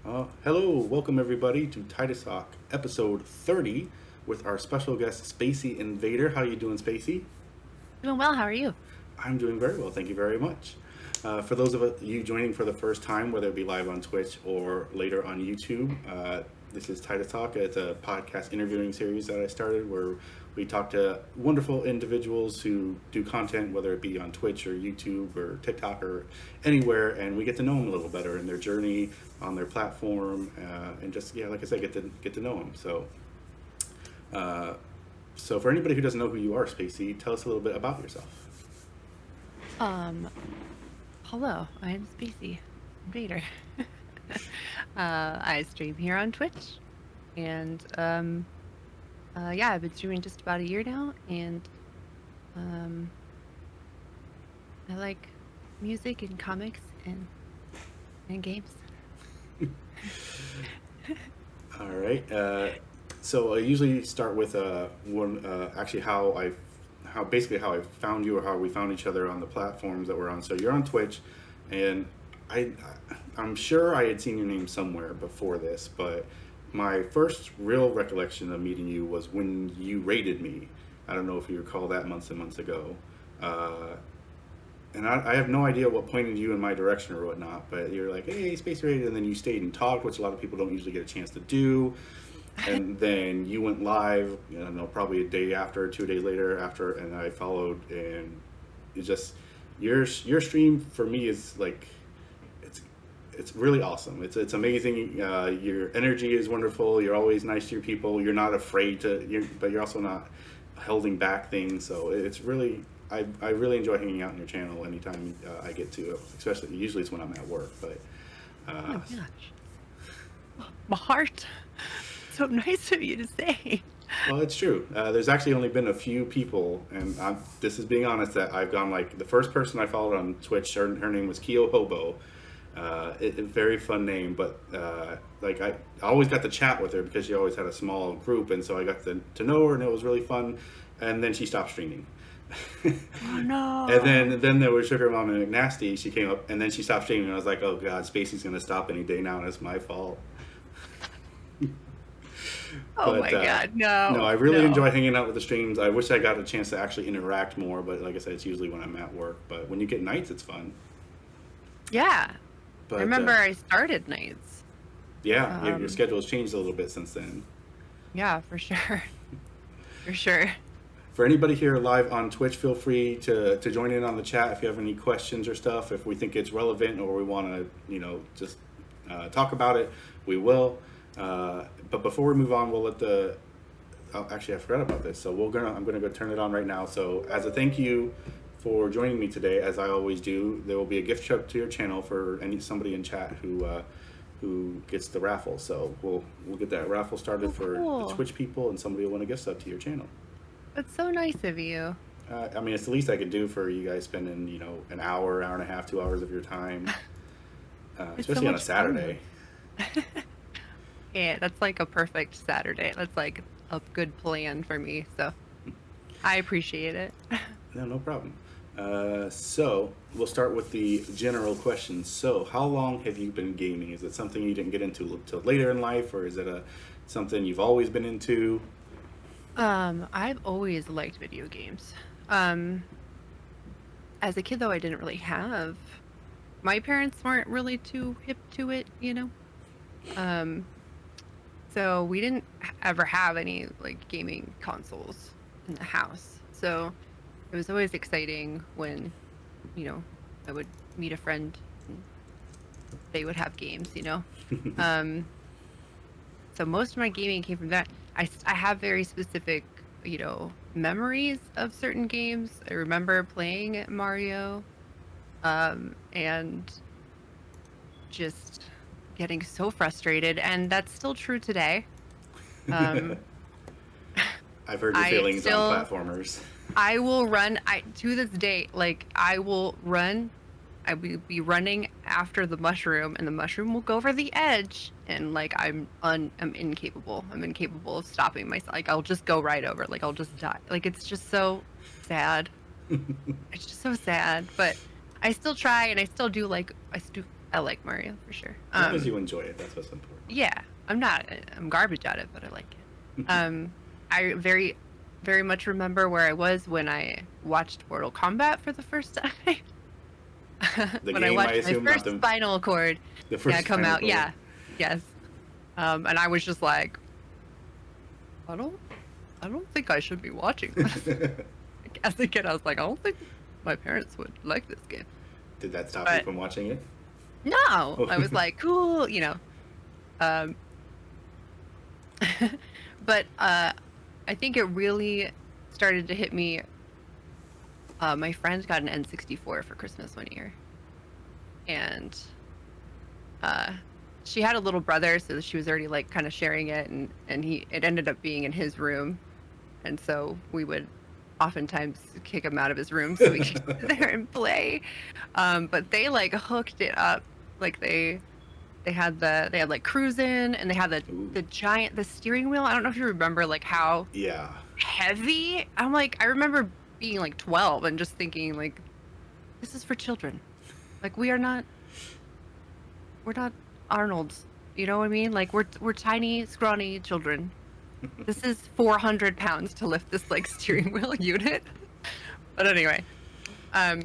Hello, welcome everybody to Tidus Talk, episode 30, with our special guest Spaceynvader. How you doing, Spacey? Doing well. How are you? I'm doing very well, thank you very much. For those of you joining for the first time, whether it be live on Twitch or later on YouTube, this is Tidus Talk. It's a podcast interviewing series that I started where we talk to wonderful individuals who do content, whether it be on Twitch or YouTube or TikTok or anywhere, and we get to know them a little better in their journey on their platform, and just like I said, get to know them. So for anybody who doesn't know who you are, Spacey, tell us a little bit about yourself. Um, Hello. I'm Spacey Invader. I stream here on Twitch, and yeah, I've been streaming just about a year now, and um, I like music and comics and games. All right. So I usually start with actually how I found you or how we found each other on the platforms that we're on. So you're on Twitch, and I I'm sure I had seen your name somewhere before this, but my first real recollection of meeting you was when you raided me. I don't know if you recall that months and months ago. Uh, and I have no idea what pointed you in my direction or whatnot, but you're like, hey, Space Rated, and then you stayed and talked, which a lot of people don't usually get a chance to do. And then you went live, probably a day after, 2 days later after, and I followed, and it just your stream for me is like it's really awesome. It's amazing. Your energy is wonderful. You're always nice to your people. You're not afraid but you're also not holding back things. So it's really I really enjoy hanging out in your channel anytime I get to, especially usually it's when I'm at work. But Oh my gosh, my heart. So nice of you to say. well, it's true. There's actually only been a few people, and this is being honest, that I've gone like the first person I followed on Twitch. Her name was Keo Hobo. Very fun name, but like I always got to chat with her because she always had a small group, and so I got to know her, and it was really fun. And then she stopped streaming. Oh no. And then there was Sugar Mama McNasty. She came up, and then she stopped streaming. And I was like, oh god, Spacey's gonna stop any day now, and it's my fault. Oh But my God, no, no, I really no. enjoy hanging out with the streams. I wish I got a chance to actually interact more, but like I said, it's usually when I'm at work. But when you get nights, it's fun. Yeah, I But remember I started nights. yeah, your Um, schedule has changed a little bit since then. yeah, for sure, for sure. For anybody here live on Twitch, feel free to join in on the chat if you have any questions or stuff. If we think it's relevant or we want to, just talk about it, we will. But before we move on, we'll let the. Oh, actually, I forgot about this. So I'm gonna go turn it on right now. So as a thank you for joining me today, as I always do, there will be a gift shop to your channel for somebody in chat who gets the raffle. So we'll get that raffle started Oh, for the cool. Twitch people, and somebody will win a gift sub to your channel. That's so nice of you. I mean, it's the least I could do for you guys spending, an hour and a half, 2 hours of your time, It's so especially on a much fun. Saturday. Yeah, that's like a perfect Saturday. That's like a good plan for me. So I appreciate it. No, no problem. So we'll start with the general questions. So, how long have you been gaming? Is it something you didn't get into till later in life, or is it something you've always been into? I've always liked video games. Um, as a kid though, I didn't really have. My parents weren't really too hip to it. Um, so we didn't ever have any like gaming consoles in the house. So it was always exciting when, you know, I would meet a friend and they would have games. Um, so most of my gaming came from that. I have very specific, memories of certain games. I remember playing Mario, and just getting so frustrated, and that's still true today. Um, I've heard your I feelings on still platformers. I will run. I to this day, like I will run. I will be running after the mushroom, and the mushroom will go over the edge, and like I'm incapable. I'm incapable of stopping myself. Like I'll just go right over. Like I'll just die. Like it's just so sad. It's just so sad. But I still try, and I still do. Like I like Mario for sure. As long as you enjoy it, that's what's important. Yeah, I'm garbage at it, but I like it. I very, very much remember where I was when I watched Mortal Kombat for the first time. The When I game, I watched my assume, not first the Spinal Cord, the first yeah, come Spinal out. Cord. Yeah, yes. And I was just like, I don't, I don't think I should be watching this. As a kid, I was like, I don't think my parents would like this game. Did that stop you But from watching it? no, I was like, cool, you know. Um, but I think it really started to hit me. My friend got an N64 for Christmas one year, and uh, she had a little brother, so she was already like kind of sharing it, and it ended up being in his room, and so we would oftentimes kick him out of his room so we could sit there and play. But they like hooked it up, like they had like cruising, and they had the steering wheel. I don't know if you remember like how Yeah. heavy. I remember being like 12 and just thinking like, this is for children. Like we're not Arnold's, you know what I mean? Like we're tiny, scrawny children. This is 400 pounds to lift this like steering wheel unit. But anyway, but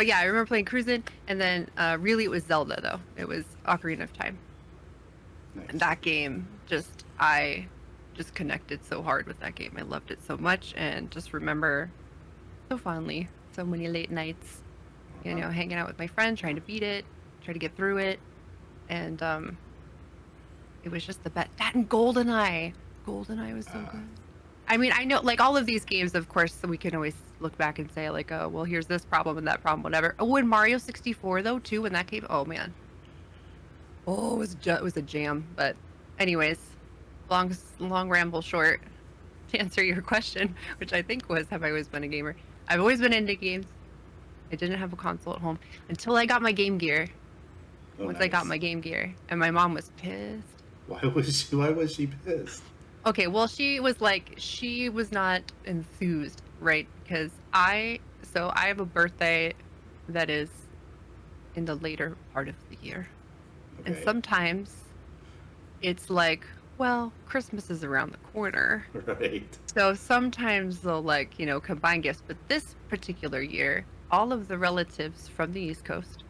yeah, I remember playing Cruisin', and then really it was Zelda though. It was Ocarina of Time. Nice. And that game I just connected so hard with that game. I loved it so much, and just remember so fondly so many late nights, you know, hanging out with my friend, trying to beat it, try to get through it, and it was just the best. That and GoldenEye was so good. I mean, I know like all of these games, of course, so we can always look back and say like, oh, well, here's this problem and that problem, whatever. Oh, and Mario 64 though too, when that came. Oh man. Oh, it was a jam. But anyways, long ramble short, to answer your question, which I think was, have I always been a gamer? I've always been into games. I didn't have a console at home until I got my Game Gear. Once I got my Game Gear, and my mom was pissed. Why was she pissed? Okay, well, she was not enthused, right? Because I have a birthday that is in the later part of the year. Okay. And sometimes it's like, well, Christmas is around the corner. Right. So sometimes they'll like, you know, combine gifts. But this particular year, all of the relatives from the East Coast,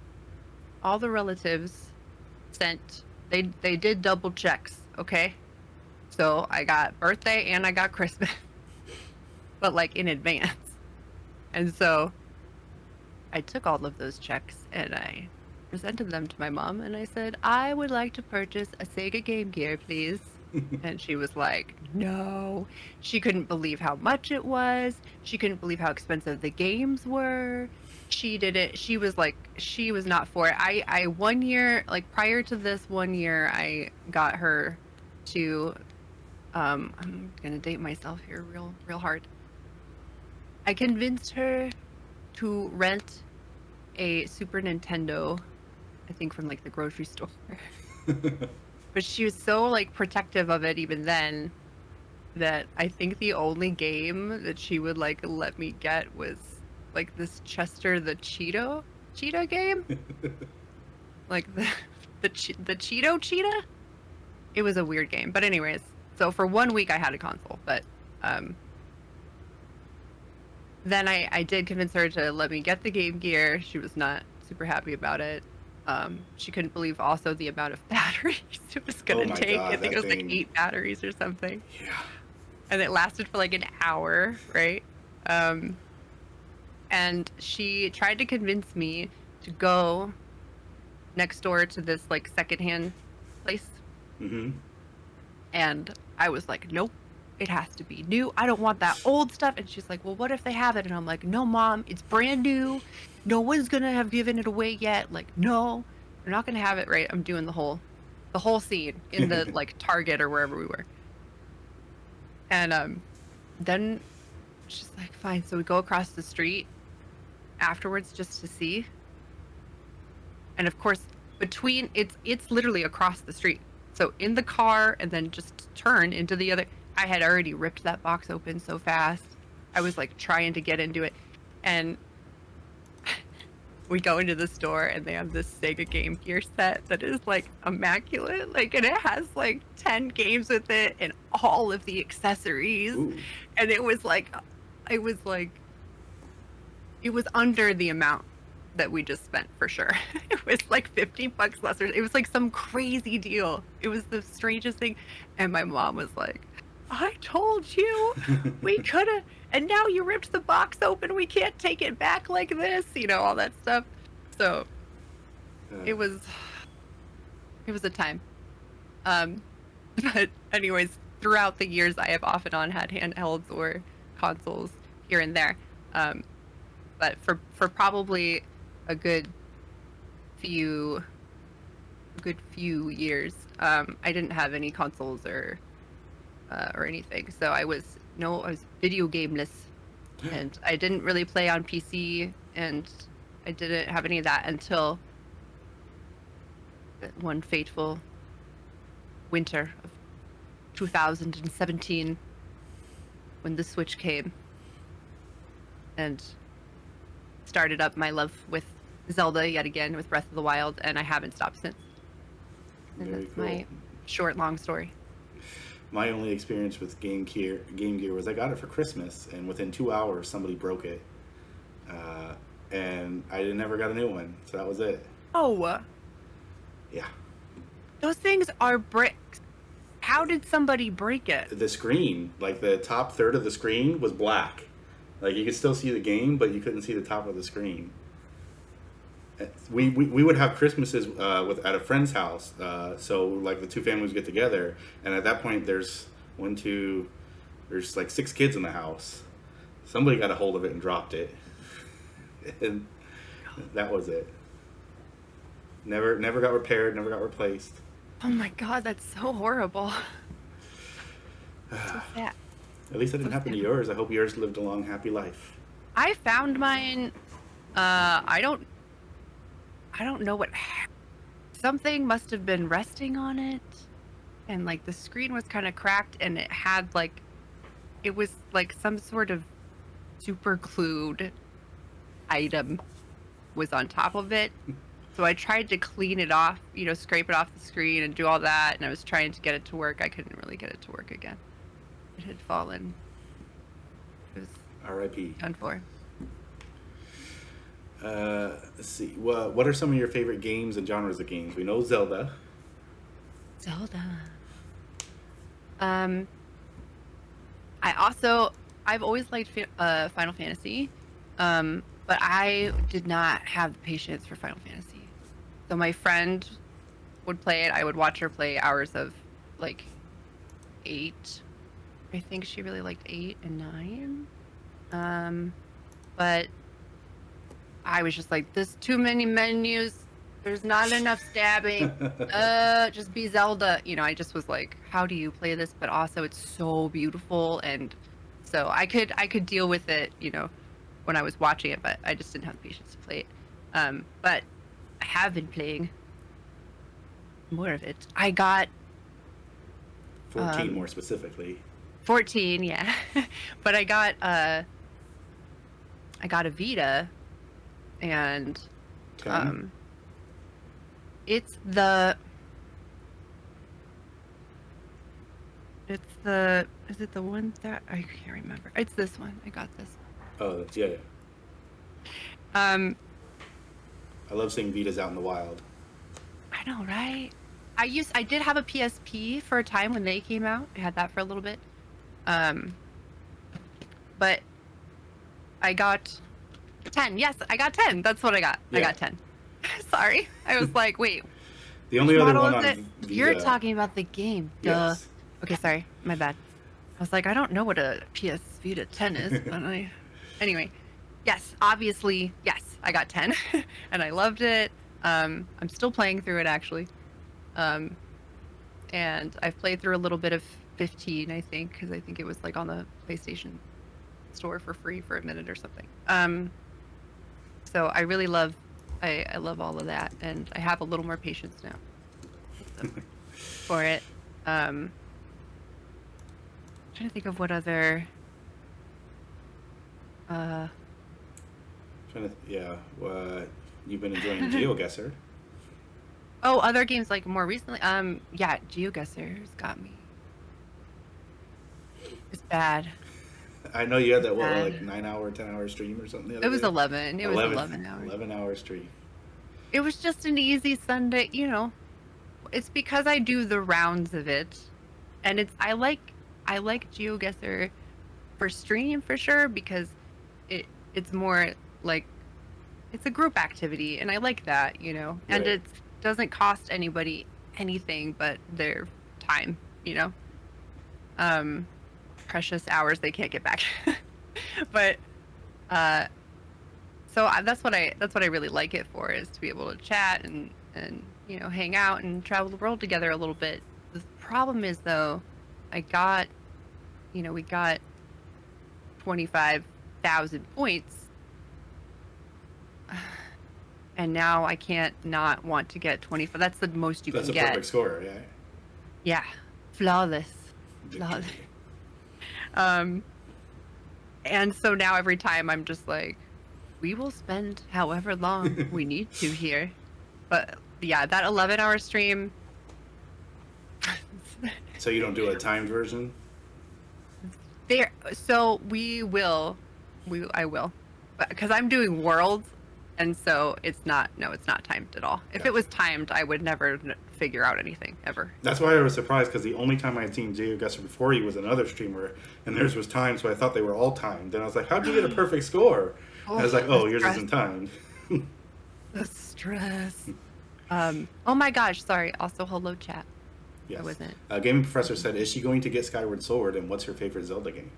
all the relatives they did double checks, okay? So I got birthday and I got Christmas, but like in advance. And so I took all of those checks and I presented them to my mom, and I said, I would like to purchase a Sega Game Gear, please. And she was like, no. She couldn't believe how much it was. She couldn't believe how expensive the games were. She was like, she was not for it. I 1 year, like prior to this 1 year, I got her to, I'm gonna date myself here real hard. I convinced her to rent a Super Nintendo, I think from like the grocery store. But she was so like protective of it even then, that I think the only game that she would like let me get was like this Chester the Cheetah game. Like the Cheeto Cheetah. It was a weird game, but anyways. So for 1 week I had a console, but then I did convince her to let me get the Game Gear. She was not super happy about it. She couldn't believe also the amount of batteries it was going to take. God, I think it was thing. like 8 batteries or something. Yeah. And it lasted for like an hour, right? And she tried to convince me to go next door to this like secondhand place. Mm-hmm. And I was like, nope, it has to be new. I don't want that old stuff. And she's like, well, what if they have it? And I'm like, no, Mom, it's brand new. No one's gonna have given it away yet. Like, no, they're not gonna have it. Right? I'm doing the whole scene in the like Target or wherever we were. And then she's like, fine. So we go across the street afterwards just to see. And of course, between it's literally across the street. So in the car and then just turn into the other. I had already ripped that box open so fast. I was like trying to get into it, and we go into the store and they have this Sega Game Gear set that is like immaculate, like, and it has like 10 games with it and all of the accessories. Ooh. And it was like, it was under the amount that we just spent for sure. It was like 50 bucks less. It was like some crazy deal. It was the strangest thing. And my mom was like, I told you we could have, and now you ripped the box open. We can't take it back like this, all that stuff. So it was a time. But anyways, throughout the years, I have off and on had handhelds or consoles here and there. But for probably a good few years, I didn't have any consoles or anything. So I was video gameless, and I didn't really play on PC, and I didn't have any of that until one fateful winter of 2017 when the Switch came and started up my love with Zelda yet again with Breath of the Wild, and I haven't stopped since. And Very that's cool. my short, long story. My only experience with Game Gear was I got it for Christmas, and within 2 hours somebody broke it, and I never got a new one. So that was it. Oh, Yeah. those things are bricks. How did somebody break it? The screen, like the top third of the screen, was black. Like you could still see the game, but you couldn't see the top of the screen. We would have Christmases at a friend's house, so like the two families get together, and at that point there's like 6 kids in the house. Somebody got a hold of it and dropped it, and that was it. Never got repaired, never got replaced. Oh my god, that's so horrible. So sad. At least that didn't happen to yours. I hope yours lived a long, happy life. I found mine. I don't know what. Something must have been resting on it, and like the screen was kind of cracked, and it was like some sort of super glued item was on top of it. So I tried to clean it off, scrape it off the screen and do all that, and I was trying to get it to work. I couldn't really get it to work again. It had fallen. It was R.I.P. done for. Let's see. What are some of your favorite games and genres of games? We know Zelda. Zelda. I've always liked Final Fantasy, but I did not have the patience for Final Fantasy. So my friend would play it. I would watch her play hours of like 8. I think she really liked 8 and 9. But I was just like, there's too many menus. There's not enough stabbing. Just be Zelda. I just was like, how do you play this? But also it's so beautiful. And so I could deal with it, when I was watching it, but I just didn't have the patience to play it. But I have been playing more of it. I got 14 more specifically. 14, yeah. But I got a Vita, and 10? is it the one that I can't remember? It's this one. I got this. Oh, yeah. I love seeing Vitas out in the wild. I know, right? I did have a PSP for a time when they came out. I had that for a little bit. But I got 10. Yes, I got 10. That's what I got. Yeah. I got 10. Sorry. I was like, wait. The only other model one is on it? Vita. You're talking about the game. Duh. Yes. Okay, sorry. My bad. I was like, I don't know what a PS Vita 10 is, but anyway. Yes, obviously, yes, I got 10 and I loved it. I'm still playing through it actually. And I've played through a little bit of 15, I think, because I think it was like on the PlayStation store for free for a minute or something. So I really love, I love all of that, and I have a little more patience now for it. Trying to think of what other. Yeah. You've been enjoying GeoGuessr. Oh, other games like more recently. Yeah, GeoGuessr's got me. It's bad. I know you had that, what, like Bad. 9 hour, 10 hour stream or something the It other was day? 11. It was 11, 11 hours. 11 hour stream. It was just an easy Sunday, you know. It's because I do the rounds of it, and I like GeoGuessr for stream for sure because it's more like it's a group activity, and I like that, you know. And Right. it doesn't cost anybody anything but their time, you know. Um, Precious hours they can't get back. But uh, that's what I really like it for, is to be able to chat and you know, hang out and travel the world together a little bit. The problem is though, I got we got 25,000 points, and now I can't not want to get 25. That's the most you That's can a get. perfect score, yeah. Yeah, flawless, flawless. Um, and so now every time I'm just like, we will spend however long we need to here. But yeah, that 11-hour stream. So you don't do a timed version? There, so I will, but because I'm doing worlds, and so it's not timed at all. If it was timed, I would never figure out anything ever. That's why I was surprised, because the only time I had seen GeoGuessr before you was another streamer, and theirs was timed, so I thought they were all timed. And I was like, how'd you get a perfect score? And I was like, oh, the yours stress. isn't timed. The stress. Oh my gosh, sorry. Also, hello chat. Yes. I wasn't. Gaming Professor said, is she going to get Skyward Sword, and what's her favorite Zelda game?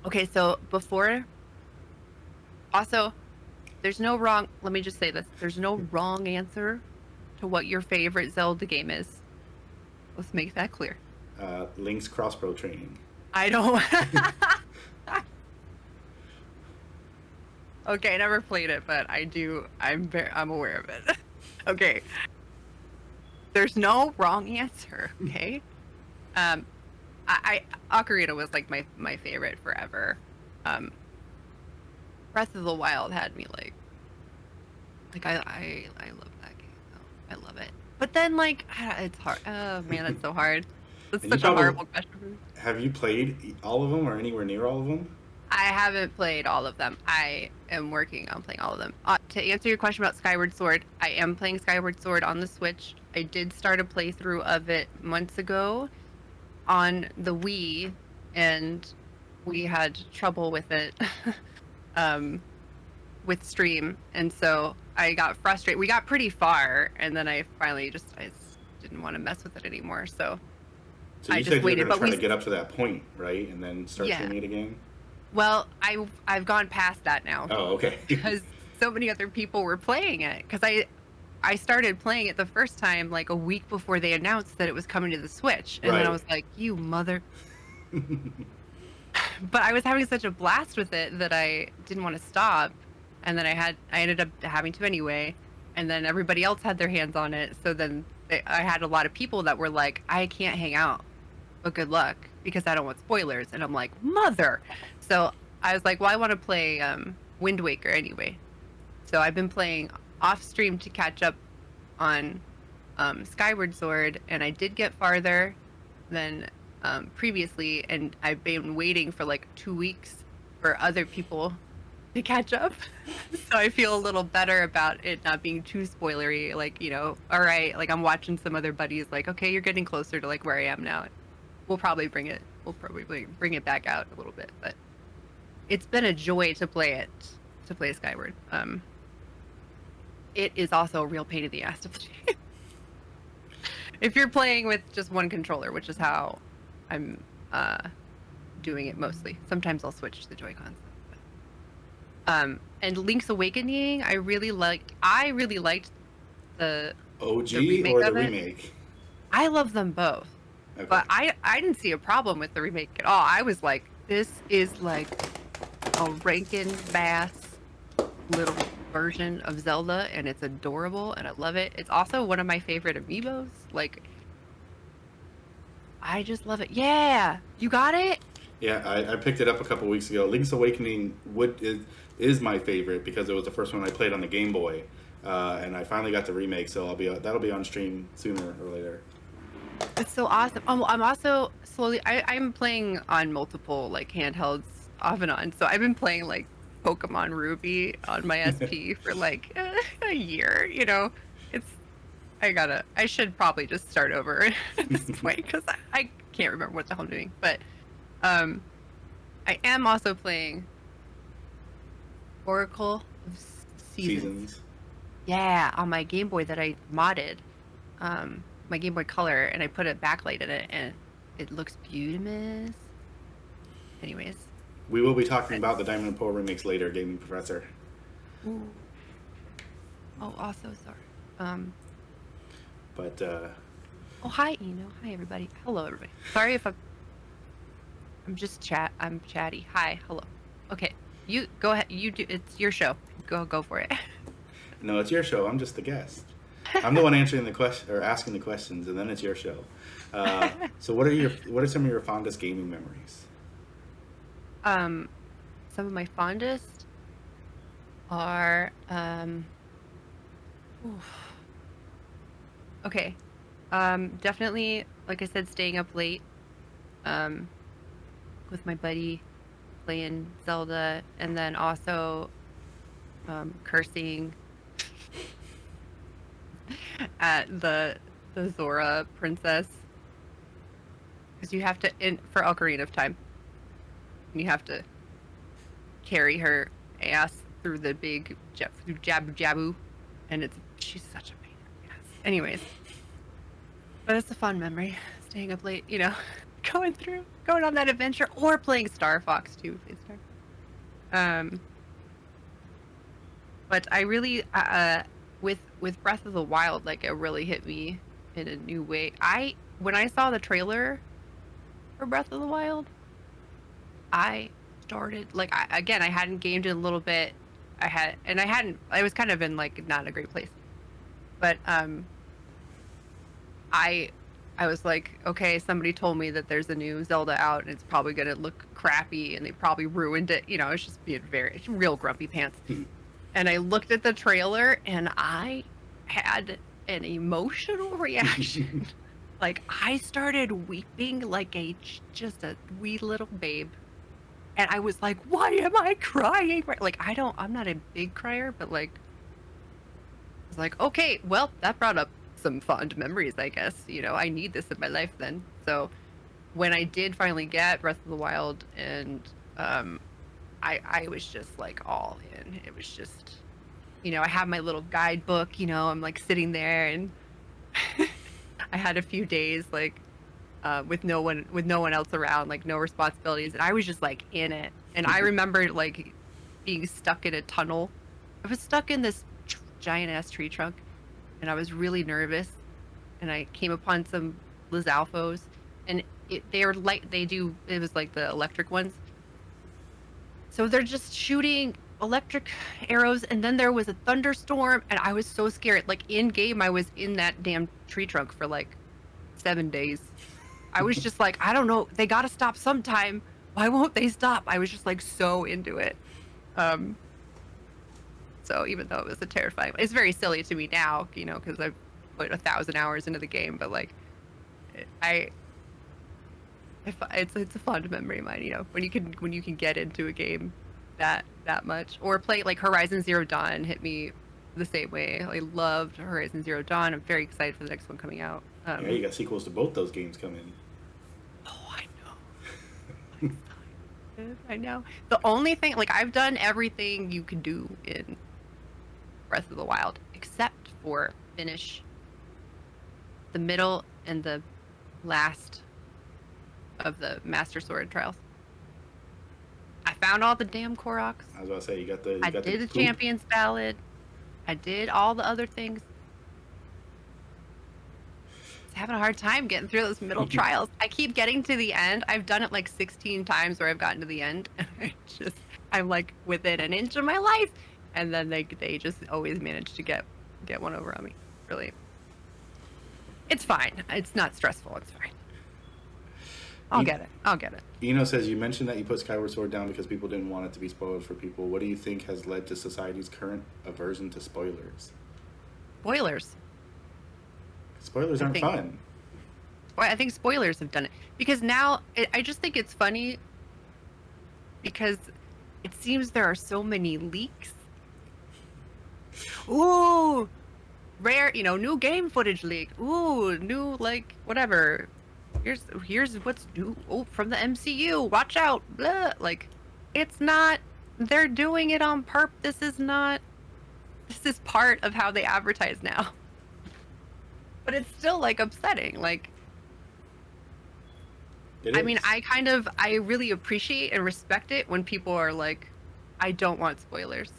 Okay, so before. Also, there's no wrong. Let me just say this. There's no wrong answer to what your favorite Zelda game is. Let's make that clear. Link's Crossbow Training. I don't. Okay, I never played it, but I do. I'm aware of it. Okay. There's no wrong answer. Okay. Ocarina was like my favorite forever. Breath of the Wild had me like I love that game though. I love it. But then like it's hard. Oh man, it's so hard. That's And you such a probably- horrible question for me. Have you played all of them, or anywhere near all of them? I haven't played all of them. I am working on playing all of them. To answer your question about Skyward Sword, I am playing Skyward Sword on the Switch. I did start a playthrough of it months ago on the Wii, and we had trouble with it with stream, and so I got frustrated. We got pretty far, and then I finally just didn't want to mess with it anymore. So So I you just said waited, you're but going to try we- to get up to that point, right? And then start Yeah. streaming it again? well, I've gone past that now. Oh, okay. Because so many other people were playing it. Because I started playing it the first time like a week before they announced that it was coming to the Switch, and then I Right. was like, "You mother!" But I was having such a blast with it that I didn't want to stop, and then I ended up having to anyway. And then everybody else had their hands on it, so then I had a lot of people that were like, "I can't hang out, but good luck," because I don't want spoilers. And I'm like, "Mother!" So I was like, "Well, I want to play Wind Waker anyway." So I've been playing off stream to catch up on Skyward Sword, and I did get farther than previously, and I've been waiting for like 2 weeks for other people to catch up. So I feel a little better about it not being too spoilery. Like, you know, all right, like I'm watching some other buddies like, okay, you're getting closer to like where I am now. We'll probably bring it back out a little bit, but it's been a joy to play Skyward. It is also a real pain in the ass to play. If you're playing with just one controller, which is how I'm doing it mostly. Sometimes I'll switch to the Joy-Cons. And Link's Awakening, I really liked the OG remake or the of it? remake? I love them both. Okay. But I didn't see a problem with the remake at all. I was like, this is like a Rankin Bass little version of Zelda, and it's adorable, and I love it. It's also one of my favorite amiibos. Like, I just love it. Yeah, you got it? Yeah, I picked it up a couple weeks ago. Link's Awakening is my favorite because it was the first one I played on the Game Boy, and I finally got the remake. So that'll be on stream sooner or later. It's so awesome. I'm also slowly. I'm playing on multiple like handhelds off and on. So I've been playing like Pokemon Ruby on my SP for like a year. You know, it's I should probably just start over at this point because I can't remember what the hell I'm doing. But um, I am also playing Oracle of Seasons. Seasons. Yeah, on my Game Boy that I modded. My Game Boy Color, and I put a backlight in it, and it looks beautiful. Anyways. We will be talking about the Diamond and Pearl remakes later, Gaming Professor. Ooh. Oh, also sorry. But Oh, hi, Eno. Hi, everybody. Hello, everybody. Sorry if I'm just I'm chatty. Hi. Hello. Okay. You go ahead. You do. It's your show. Go for it. no, it's your show. I'm just the guest. I'm the one answering the question or asking the questions, and then it's your show. So, what are some of your fondest gaming memories? Some of my fondest are oof. Okay. Definitely, like I said, staying up late with my buddy playing Zelda, and then also cursing at the Zora princess, because you have to for Ocarina of Time, you have to carry her ass through the big through Jabu, and she's such a pain in the ass. Anyways, but it's a fun memory, staying up late, going on that adventure, or playing Star Fox too. But I really with Breath of the Wild, like, it really hit me in a new way. When I saw the trailer for Breath of the Wild, I started like I hadn't gamed in a little bit. I was kind of in like not a great place. But I was like, okay, somebody told me that there's a new Zelda out and it's probably gonna look crappy and they probably ruined it. It's just being it's real grumpy pants. And I looked at the trailer and I had an emotional reaction. Like, I started weeping like just a wee little babe. And I was like, why am I crying? Like, I'm not a big crier, but like, I was like, okay, well, that brought up some fond memories, I guess. I need this in my life then. So when I did finally get Breath of the Wild, and I was just like all in. It was just, I have my little guidebook, I'm like sitting there, and I had a few days like with no one else around, like no responsibilities, and I was just like in it. And I remember like being stuck in a tunnel. I was stuck in this giant ass tree trunk, and I was really nervous. And I came upon some Lizalfos, and it was like the electric ones. So they're just shooting electric arrows, and then there was a thunderstorm, and I was so scared. Like, in game, I was in that damn tree trunk for like 7 days. I was just like, I don't know, they gotta stop sometime. Why won't they stop? I was just like so into it. So even though it was it's very silly to me now, because I've put 1,000 hours into the game, but like, it's a fond memory of mine, when you can get into a game that much, or play like Horizon Zero Dawn hit me the same way. I loved Horizon Zero Dawn. I'm very excited for the next one coming out. Yeah, you got sequels to both those games coming. Oh, I know. I know. The only thing, like, I've done everything you can do in Breath of the Wild except for finish the middle and the last of the Master Sword trials. I found all the damn Koroks. I was about to say, I did the Champion's Ballad. I did all the other things. I was having a hard time getting through those middle trials. I keep getting to the end. I've done it like 16 times where I've gotten to the end, and I'm like within an inch of my life, and then they just always manage to get one over on me. Really, it's fine. It's not stressful. It's fine. I'll get it. I'll get it. Eno says, you mentioned that you put Skyward Sword down because people didn't want it to be spoiled for people. What do you think has led to society's current aversion to spoilers? Spoilers. Spoilers aren't fun. I think spoilers have done it. Because now, I just think it's funny because it seems there are so many leaks. Ooh! Rare, new game footage leak. Ooh, new, whatever. Here's what's new. Oh, from the MCU. Watch out. Blah. It's not. They're doing it on purpose. This is part of how they advertise now. But it's still upsetting. I mean, I really appreciate and respect it when people are I don't want spoilers.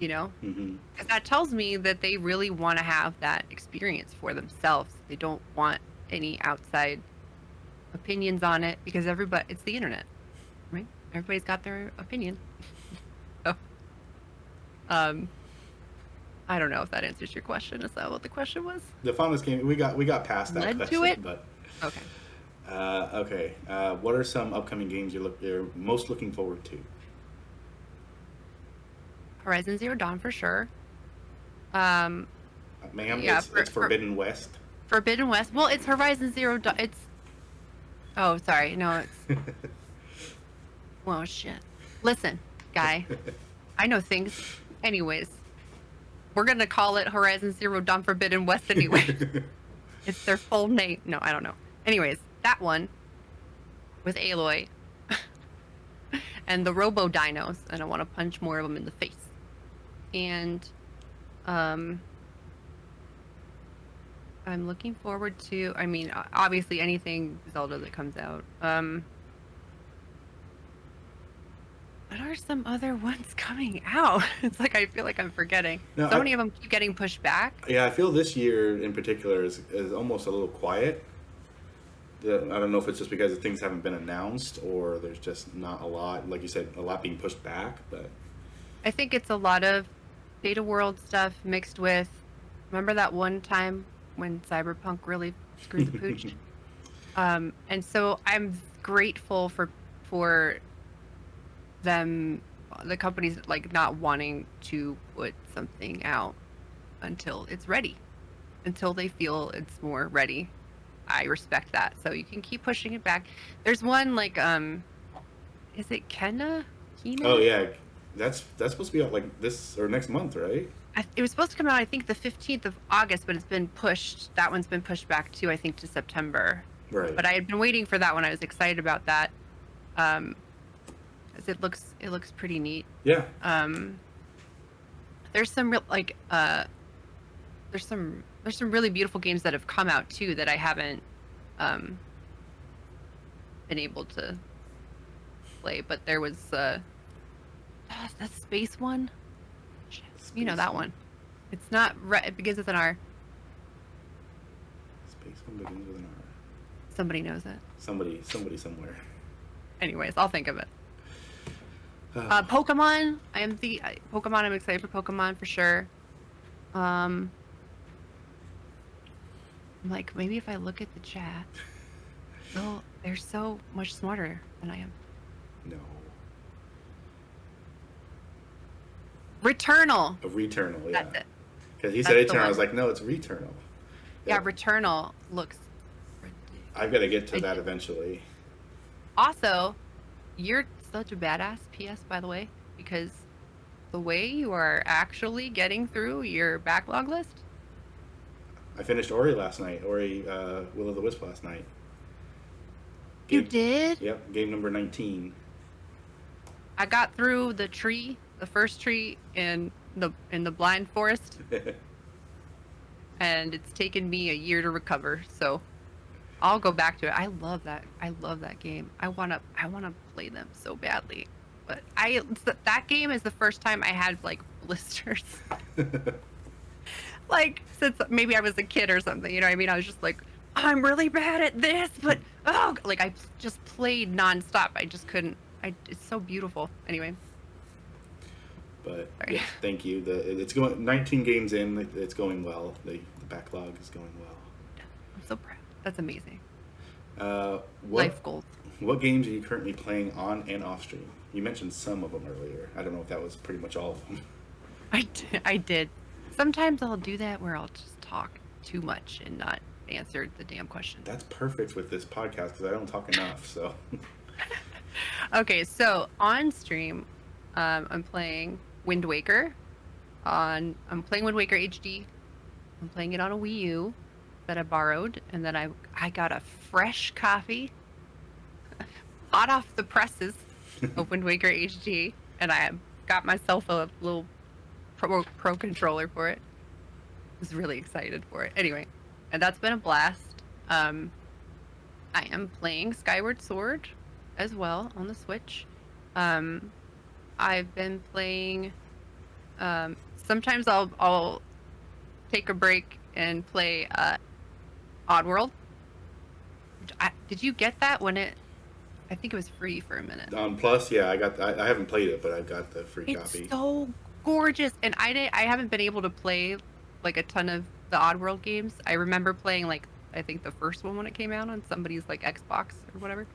Mm-hmm. Because that tells me that they really want to have that experience for themselves. They don't want any outside opinions on it because it's the internet, right? Everybody's got their opinion. So, I don't know if that answers your question. Is that what the question was? The Fondest game, we got past that question. To it? But okay. Okay. What are some upcoming games you're most looking forward to? Horizon Zero Dawn for sure. Ma'am, yeah, it's Forbidden West. Forbidden West. Well, it's Horizon Zero Dawn. It's. Oh, sorry. No, it's. Well, shit. Listen, guy. I know things. Anyways, we're gonna call it Horizon Zero Dawn Forbidden West anyway. It's their full name. No, I don't know. Anyways, that one with Aloy and the Robo Dinos, and I want to punch more of them in the face. And I'm looking forward to. I mean, obviously anything Zelda that comes out. What are some other ones coming out? It's I feel like I'm forgetting. No, so many of them keep getting pushed back. Yeah, I feel this year in particular is almost a little quiet. I don't know if it's just because things haven't been announced or there's just not a lot, like you said, a lot being pushed back. But I think it's a lot of Data World stuff mixed with. Remember that one time when Cyberpunk really screwed the pooch? And so I'm grateful for them, the companies not wanting to put something out until it's ready, until they feel it's more ready. I respect that. So you can keep pushing it back. There's one is it Kena? Oh yeah, that's supposed to be out this or next month, right? It was supposed to come out I think the 15th of August, but it's been pushed. That one's been pushed back too, I think, to September. Right. But I had been waiting for that one. I was excited about that. It looks pretty neat. Yeah. There's some real there's some really beautiful games that have come out too that I haven't been able to play. But there was that space one. Space that one. It's not it begins with an R. Space one begins with an R. Somebody knows it. Somebody somewhere. Anyways, I'll think of it. Pokemon. Pokemon. I'm excited for Pokemon for sure. Maybe if I look at the chat, they're so much smarter than I am. No. Returnal. Returnal, yeah. That's it. Because he said Eternal, I was like, no, it's Returnal. Yeah, Returnal looks ridiculous. I've got to get to that eventually. Also, you're such a badass, PS, by the way, because the way you are actually getting through your backlog list. I finished Ori last night. Ori Will of the Wisp last night. You did? Yep, game number 19. I got through the first tree in the blind forest. And it's taken me a year to recover, so I'll go back to it. I love that game. I wanna play them so badly. But that game is the first time I had blisters. Since maybe I was a kid or something, you know what I mean? I was just I'm really bad at this, but I just played nonstop. I just couldn't. It's so beautiful. Anyway. But yeah, thank you. It's going 19 games in. It's going well. The backlog is going well. I'm so proud. That's amazing. Uh, what Life goals. what games are you currently playing on and off stream? You mentioned some of them earlier. I don't know if that was pretty much all of them. I did. Sometimes I'll do that where I'll just talk too much and not answer the damn question. That's perfect with this podcast because I don't talk enough. So Okay, so on stream, I'm playing Wind Waker. I'm playing Wind Waker HD. I'm playing it on a Wii U that I borrowed, and then I got a fresh copy, hot off the presses of Wind Waker HD, and I got myself a little pro controller for it. I was really excited for it. Anyway, and that's been a blast. I am playing Skyward Sword as well on the Switch. I've been playing. Sometimes I'll take a break and play Oddworld. Did you get that when it? I think it was free for a minute. Plus, yeah, I haven't played it, but I got the free copy. It's so gorgeous, and I haven't been able to play like a ton of the Oddworld games. I remember playing like I think the first one when it came out on somebody's like Xbox or whatever.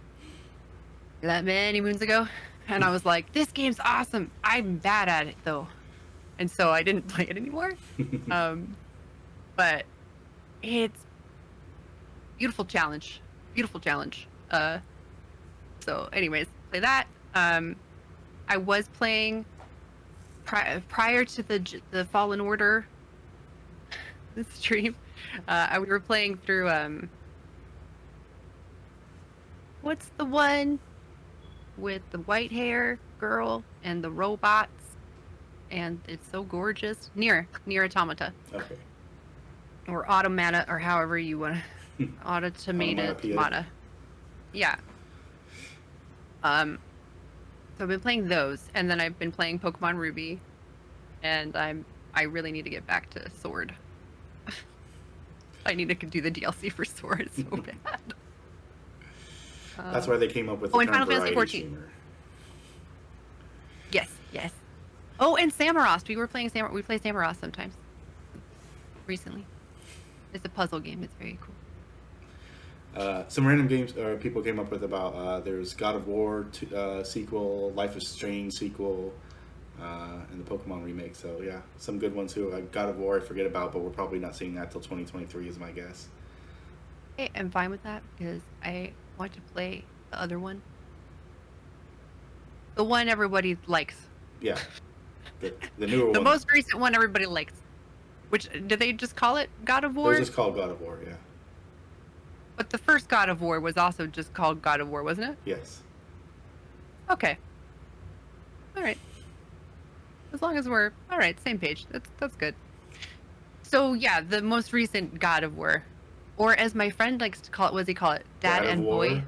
That many moons ago, and I was like, this game's awesome. I'm bad at it though, and so I didn't play it anymore. But it's beautiful challenge. So anyways, play that. I was playing prior to the Fallen Order stream. We were playing through what's the one with the white hair girl and the robots, and it's so gorgeous. Near Automata. Okay. Or Automata, or however you want to. Automata. Yeah. So I've been playing those, and then I've been playing Pokemon Ruby, and I really need to get back to Sword. I need to do the DLC for Sword so bad. That's why they came up with the and term Final Fantasy variety 14. streamer. Yes. Oh, and Samorost. We play Samorost sometimes. Recently. It's a puzzle game. It's very cool. Some random games people came up with about there's God of War sequel, Life is Strange sequel, and the Pokemon remake. So yeah, some good ones too. God of War I forget about, but we're probably not seeing that till 2023 is my guess. Hey, I'm fine with that because I want to play the other one. The one everybody likes. Yeah, the newer one. The most recent one everybody likes. Which, did they just call it God of War? It was just called God of War, yeah. But the first God of War was also just called God of War, wasn't it? Yes. Okay. All right. As long as we're all right, same page. That's good. So yeah, the most recent God of War, or as my friend likes to call it, what does he call it? Dad and War? Boy.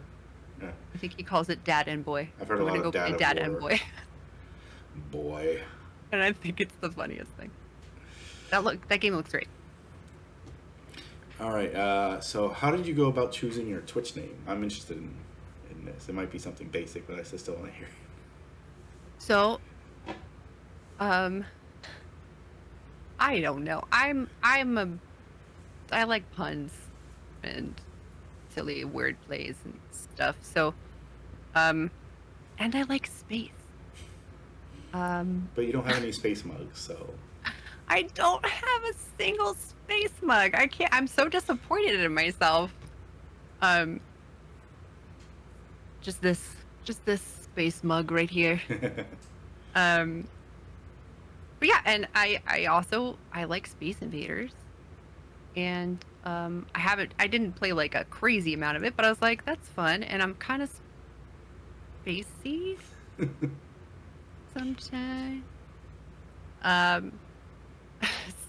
Yeah. I think he calls it Dad and Boy. I've heard a I'm lot gonna of go play Dad and War. Boy. Boy. And I think it's the funniest thing. That game looks great. All right. So how did you go about choosing your Twitch name? I'm interested in this. It might be something basic, but I still want to hear. So, I don't know. I like puns and silly word plays and stuff. So, and I like space. But you don't have any space mugs, so. I don't have a single space mug. I can't. I'm so disappointed in myself. Just this space mug right here. But yeah, and I also like Spaceynvaders, and I didn't play like a crazy amount of it, but I was like, that's fun, and I'm kind of spacey sometimes.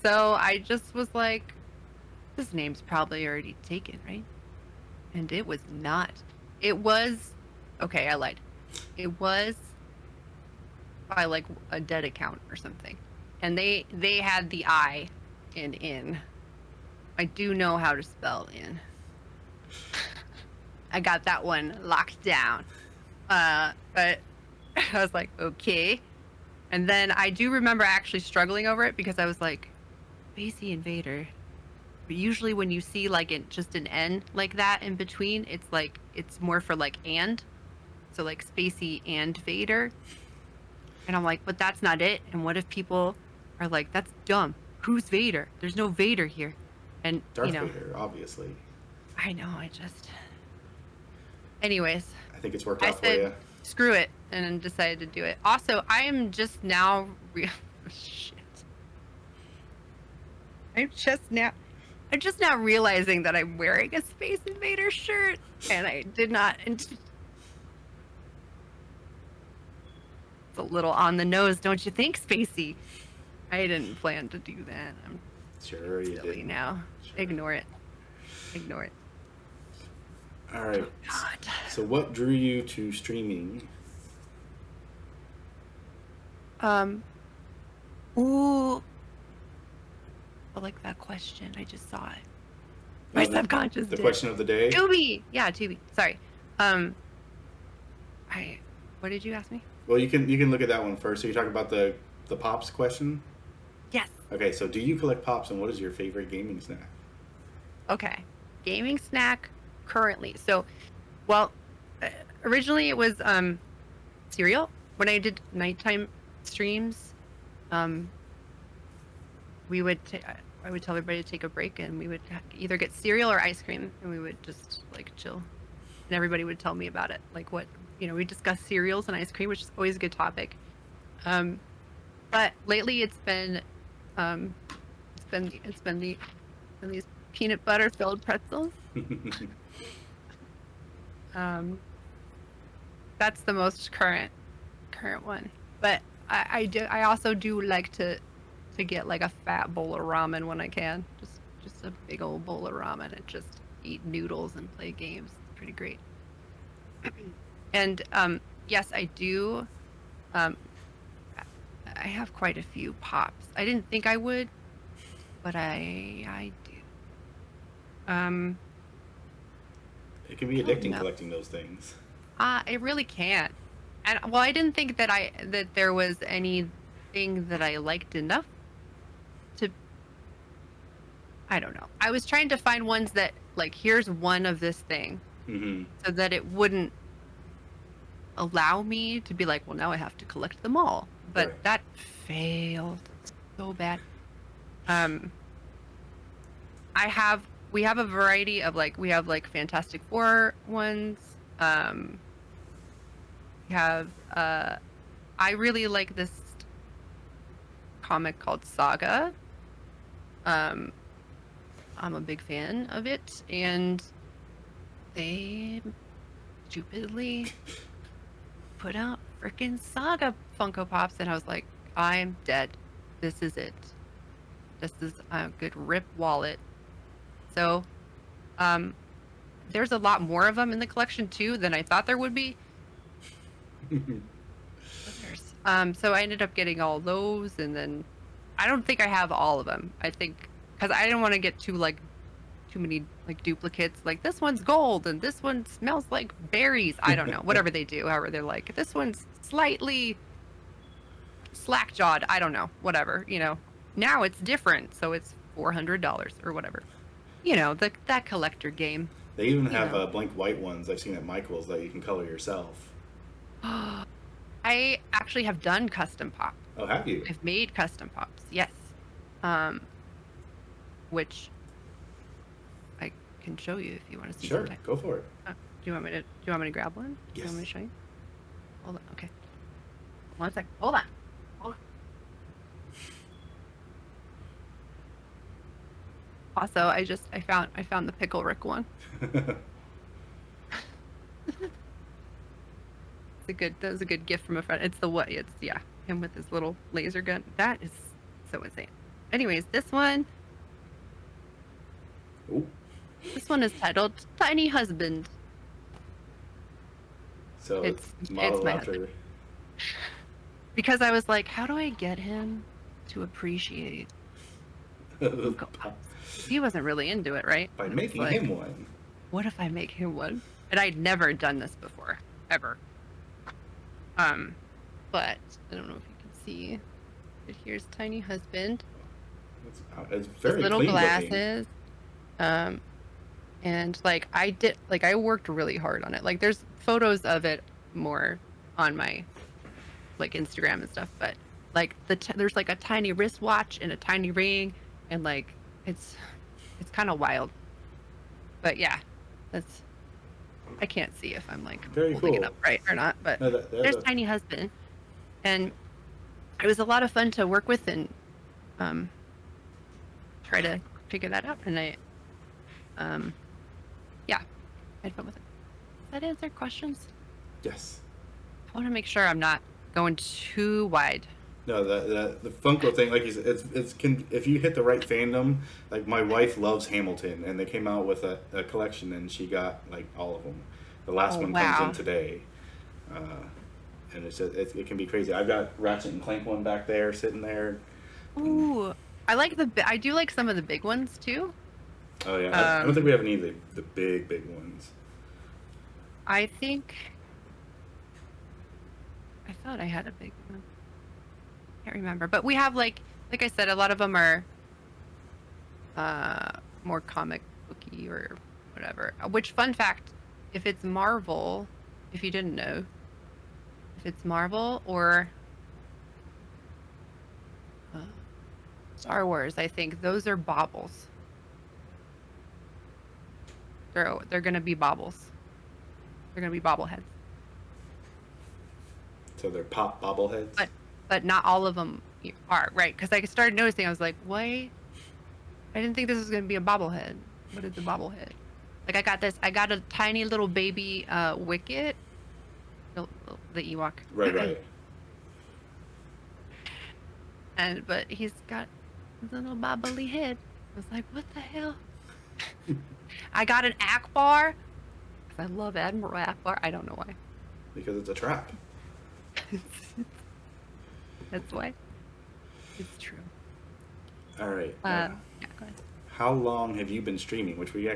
So I just was like, this name's probably already taken, right? And it was not. It was, okay, I lied. It was by like a dead account or something. And they had the I in in. I do know how to spell in. I got that one locked down. But I was like, okay. And then I do remember actually struggling over it because I was like, Spaceynvader. But usually when you see like just an N like that in between, it's like it's more for like and. So like Spacey and Vader. And I'm like, but that's not it. And what if people are like, that's dumb. Who's Vader? There's no Vader here. And Darth Vader, obviously. I know, anyways, I think it's worked I out for said you. screw it and then decided to do it. Also, I am just now shit. I'm just now realizing that I'm wearing a Spaceynvader shirt and I did not. It's a little on the nose, don't you think, Spacey? I didn't plan to do that. I'm Sure, you silly did. now. Sure. Ignore it. Ignore it. All right. Oh, God. So, what drew you to streaming? Ooh. I like that question. I just saw it. My subconscious The did. question of the day? Tubi. Yeah, Tubi. Sorry. What did you ask me? Well, you can look at that one first. So you talk about the pops question. Yes. Okay, so do you collect pops, and what is your favorite gaming snack? Okay. Gaming snack currently. So, well, originally it was cereal. When I did nighttime streams, we would I would tell everybody to take a break, and we would either get cereal or ice cream, and we would just like chill, and everybody would tell me about it, like what we discuss cereals and ice cream, which is always a good topic. But lately it's been these peanut butter filled pretzels. That's the most current one, but I also do like to get like a fat bowl of ramen when I can, just a big old bowl of ramen and just eat noodles and play games. It's pretty great. And yes, I do. I have quite a few pops. I didn't think I would, but I do. It can be addicting collecting those things. It really can. And well, I didn't think that there was anything that I liked enough to. I don't know. I was trying to find ones that like here's one of this thing, so that it wouldn't allow me to be like, well, now I have to collect them all. But Right. that failed so bad. We have a variety of we have like Fantastic Four ones. We have I really like this comic called Saga. I'm a big fan of it, and they stupidly put out freaking Saga Funko Pops, and I was like, I'm dead. This is it. This is a good rip wallet. So, there's a lot more of them in the collection too than I thought there would be. So I ended up getting all those, and then I don't think I have all of them. I think because I didn't want to get too many like duplicates. Like this one's gold and this one smells like berries. I don't know. Whatever they do, however they're like, this one's slightly slack jawed. I don't know. Whatever. Now it's different, so it's $400 or whatever. That collector game. They even have blank white ones I've seen at Michael's that you can color yourself. I actually have done custom pop. Oh, have you? I've made custom pops, yes. Which I can show you if you want to see. Sure, sometime. go for it. Do you want me to grab one? Yes. Do you want me to show you? Hold on. Okay. 1 sec. Hold on. Also, I found the Pickle Rick one. That was a good gift from a friend. It's him with his little laser gun. That is so insane. Anyways, this one Ooh. This one is titled Tiny Husband. So it's modeled my after. husband. Because I was like, how do I get him to appreciate Funko Pops? He wasn't really into it, right? By making him one. What if I make him one? And I'd never done this before, ever. But I don't know if you can see. But here's Tiny Husband. It's very His little clean glasses. looking. Um, and like I worked really hard on it. Like there's photos of it more on my like Instagram and stuff, but like there's like a tiny wristwatch and a tiny ring, and like it's it's kind of wild. But yeah, that's I can't see if I'm like Very holding it cool. up right or not. But No, there's Tiny Husband, and it was a lot of fun to work with and um try to figure that out. And um yeah, I had fun with it. Does that answer questions? yes. I want to make sure I'm not going too wide. No, the Funko thing, like you said, if you hit the right fandom, like my wife loves Hamilton, and they came out with a collection, and she got like all of them. The last Oh one comes in wow. today, uh, and it can be crazy. I've got Ratchet and Clank one back there, sitting there. And, Ooh, I do like some of the big ones too. oh yeah, I don't think Um, we have any of the big ones. I think I thought I had a big one. Can't remember, but we have like I said, a lot of them are uh more comic booky or whatever. Which fun fact, if it's Marvel, if you didn't know, if it's Marvel or uh, Star Wars, I think those are baubles. They're gonna be baubles. They're gonna be bobbleheads, So they're pop bobbleheads. but not all of them are right. Because I started noticing, I was like, wait, I didn't think this was gonna be a bobblehead. What is a bobblehead? Like I got a tiny little baby Wicket, the Ewok. Right, right. And but he's got a little bobbly head. I was like, what the hell? I got an Akbar because I love Admiral Akbar. I don't know why. Because it's a trap. That's why. It's true. All right. Yeah, go ahead. How long have you been streaming? Which we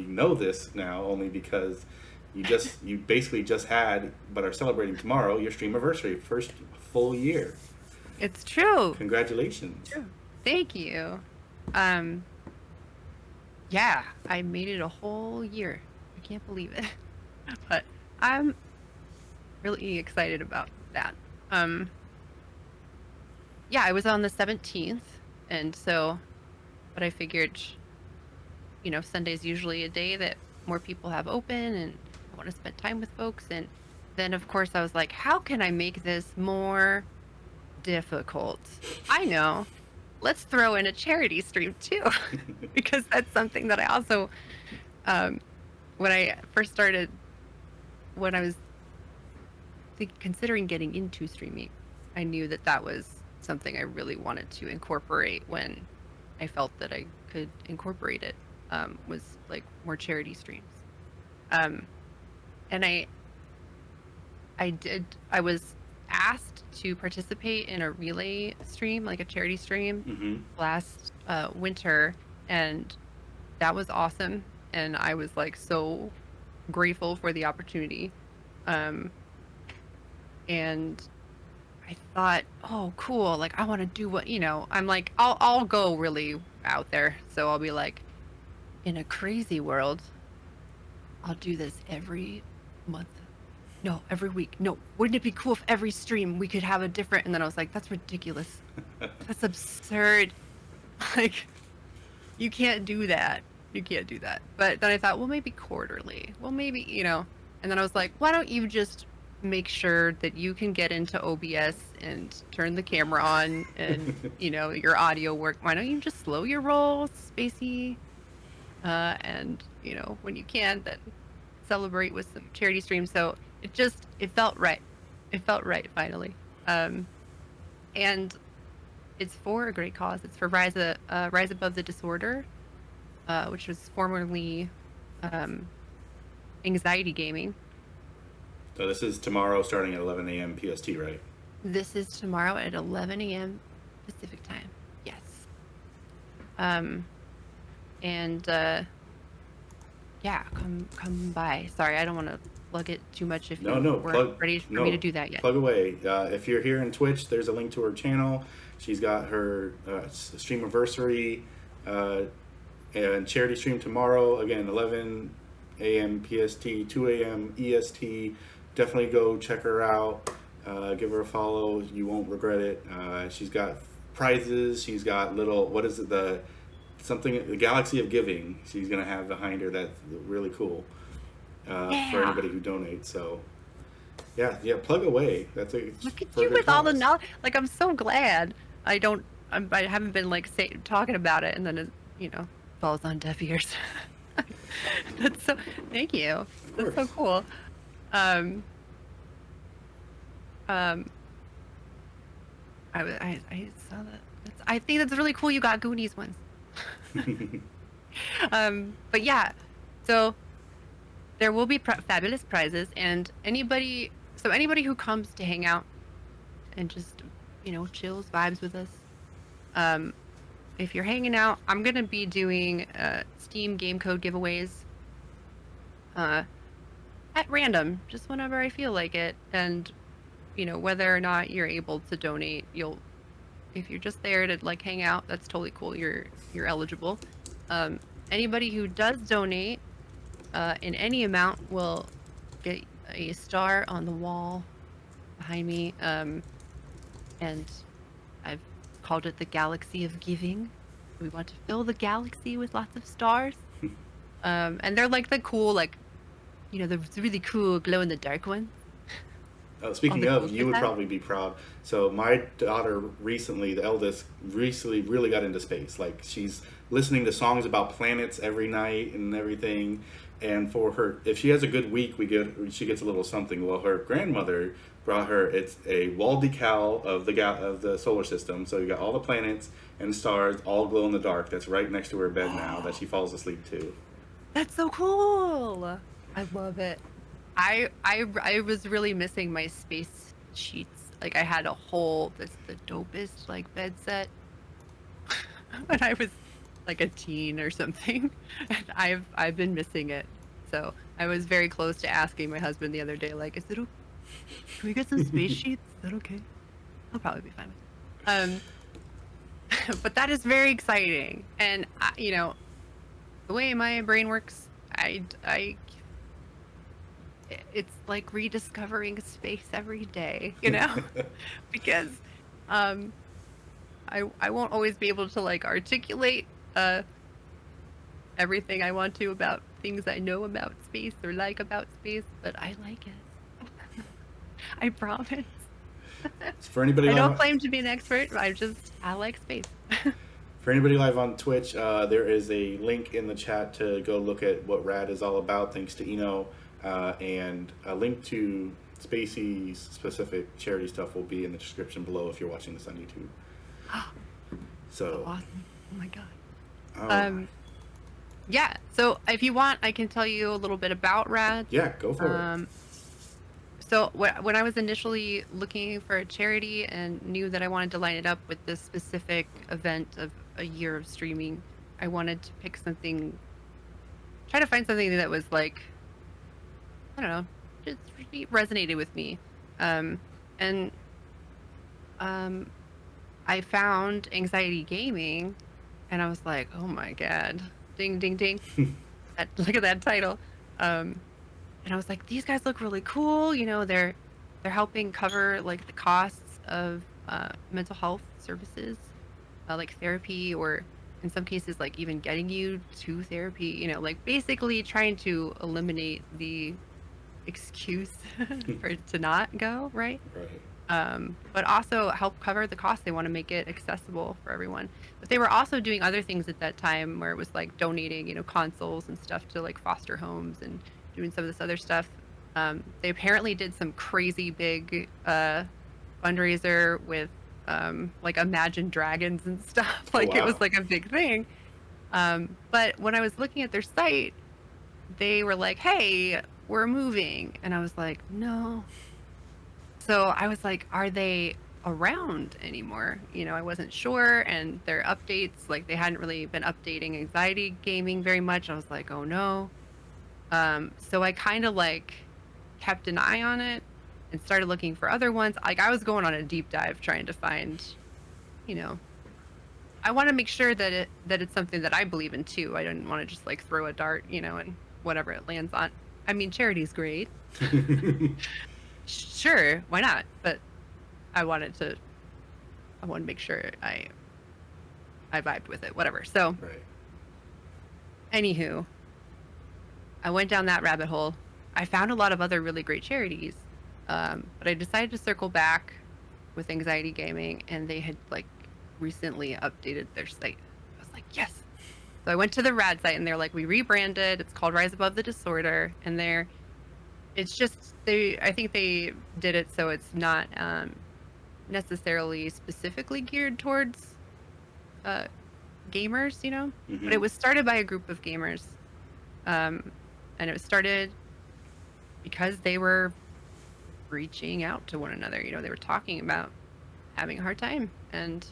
know this now only because you basically just had, but are celebrating tomorrow, your stream anniversary, first full year. It's true. Congratulations. True. Thank you. Um, yeah, I made it a whole year. I can't believe it. But I'm really excited about that. Yeah, I was on the 17th, and so, but I figured, Sunday's usually a day that more people have open, and I want to spend time with folks. And then, of course, I was like, how can I make this more difficult? I know. Let's throw in a charity stream too, because that's something that I also, when I first started, when I was considering getting into streaming, I knew that that was something I really wanted to incorporate when I felt that I could incorporate it, was like more charity streams. And I was asked to participate in a relay stream, like a charity stream, Mm-hmm. last winter, and that was awesome. And I was like so grateful for the opportunity. Um, and I thought, oh, cool. Like, I want to do I'm like, I'll go really out there. So I'll be like, in a crazy world, I'll do this every month. No, every week. No, wouldn't it be cool if every stream we could have a different? And then I was like, that's ridiculous. That's absurd. Like, you can't do that. You can't do that. But then I thought, well, maybe quarterly. Well, maybe, And then I was like, why don't you just make sure that you can get into OBS and turn the camera on and, your audio work. Why don't you just slow your rolls, Spacey? And, when you can, then celebrate with some charity streams. So it felt right. It felt right, finally. And it's for a great cause. It's for Rise Above the Disorder, which was formerly anxiety gaming. So this is tomorrow starting at 11 a.m. PST, right? This is tomorrow at 11 a.m. Pacific time. Yes. And yeah, come by. Sorry, I don't want to plug it too much if No, you no, weren't ready for me to do that yet. Plug away. If you're here in Twitch, there's a link to her channel. She's got her stream anniversary And charity stream tomorrow, again, 11 a.m. PST, 2 a.m. EST. Definitely go check her out. Give her a follow. You won't regret it. She's got prizes. She's got little, what is it, the Galaxy of Giving she's going to have behind her. That's really cool for Yeah. anybody who donates. So, yeah, plug away. That's a Look at for a you good with all the cause. knowledge. Like, I'm so glad. I haven't been like talking about it, and then it, falls on deaf ears. That's so. Thank you. Of That's so course. cool. Um, um, I saw that. I think that's really cool. You got Goonies ones. But yeah, so there will be fabulous prizes, and anybody who comes to hang out and just chills, vibes with us. Um, if you're hanging out, I'm gonna be doing Steam game code giveaways uh, at random, just whenever I feel like it, and whether or not you're able to donate, if you're just there to like hang out, that's totally cool. You're eligible. Um, Anybody who does donate in any amount will get a star on the wall behind me. And I've called it the Galaxy of Giving. We want to fill the galaxy with lots of stars. And they're like the cool, like, the really cool glow in the dark ones on Speaking the of, coaster you would side. probably be proud. So my daughter recently, the eldest, recently really got into space. Like she's listening to songs about planets every night and everything. And for her, if she has a good week, she gets a little something. Well, her grandmother brought her. It's a wall decal of the solar system. So you got all the planets and stars all glow in the dark. That's right next to her bed now that she falls asleep to. That's so cool. I love it. I was really missing my space sheets. Like I had the dopest like bed set when I was like a teen or something. And I've been missing it. So I was very close to asking my husband the other day, like, is it okay? Can we get some space sheets? Is that okay? I'll probably be fine with it. But that is very exciting. And the way my brain works, it's like rediscovering space every day, because um I won't always be able to like articulate everything I want to about things I know about space or like about space, but I like it. I promise. For anybody I don't live, claim to be an expert. I like space. For anybody live on Twitch, there is a link in the chat to go look at what Rad is all about, thanks to Eno, and a link to Spacey's specific charity stuff will be in the description below if you're watching this on YouTube. So So, awesome. Oh my god. oh, Um yeah, so if you want, I can tell you a little bit about Rad. yeah, go for it. Um So when I was initially looking for a charity and knew that I wanted to line it up with this specific event of a year of streaming, I wanted to pick something, try to find something that was like, I don't know, just really resonated with me. Um, and um, I found anxiety gaming, and I was like, oh my god, ding, ding, ding. Look at that title. Um, and I was like, these guys look really cool. They're helping cover like the costs of mental health services, like therapy, or in some cases, like even getting you to therapy. Like basically trying to eliminate the excuse to not go, right? Right. But also help cover the cost. They want to make it accessible for everyone. But they were also doing other things at that time where it was like donating, consoles and stuff to like foster homes and doing some of this other stuff. They apparently did some crazy big fundraiser with like Imagine Dragons and stuff. Oh, Like it was wow. like a big thing. But when I was looking at their site, they were like, "Hey, we're moving," and I was like, "No." So I was like, are they around anymore? I wasn't sure. And their updates, like they hadn't really been updating anxiety gaming very much. I was like, oh no. So I kind of like kept an eye on it and started looking for other ones. Like I was going on a deep dive trying to find, you know, I want to make sure that it's something that I believe in too. I didn't want to just like throw a dart, and whatever it lands on. I mean, charity's great. Sure, why not? But I wanted to I want to make sure I vibed with it, whatever. So, Right. anywho, I went down that rabbit hole. I found a lot of other really great charities, but I decided to circle back with Anxiety Gaming, and they had like recently updated their site. I was like, yes. So I went to the Rad site, and they're like, we rebranded. It's called Rise Above the Disorder, and it's just I think they did it so it's not necessarily specifically geared towards uh, gamers, but Mm-hmm. it was started by a group of gamers, um, and it was started because they were reaching out to one another. They were talking about having a hard time, and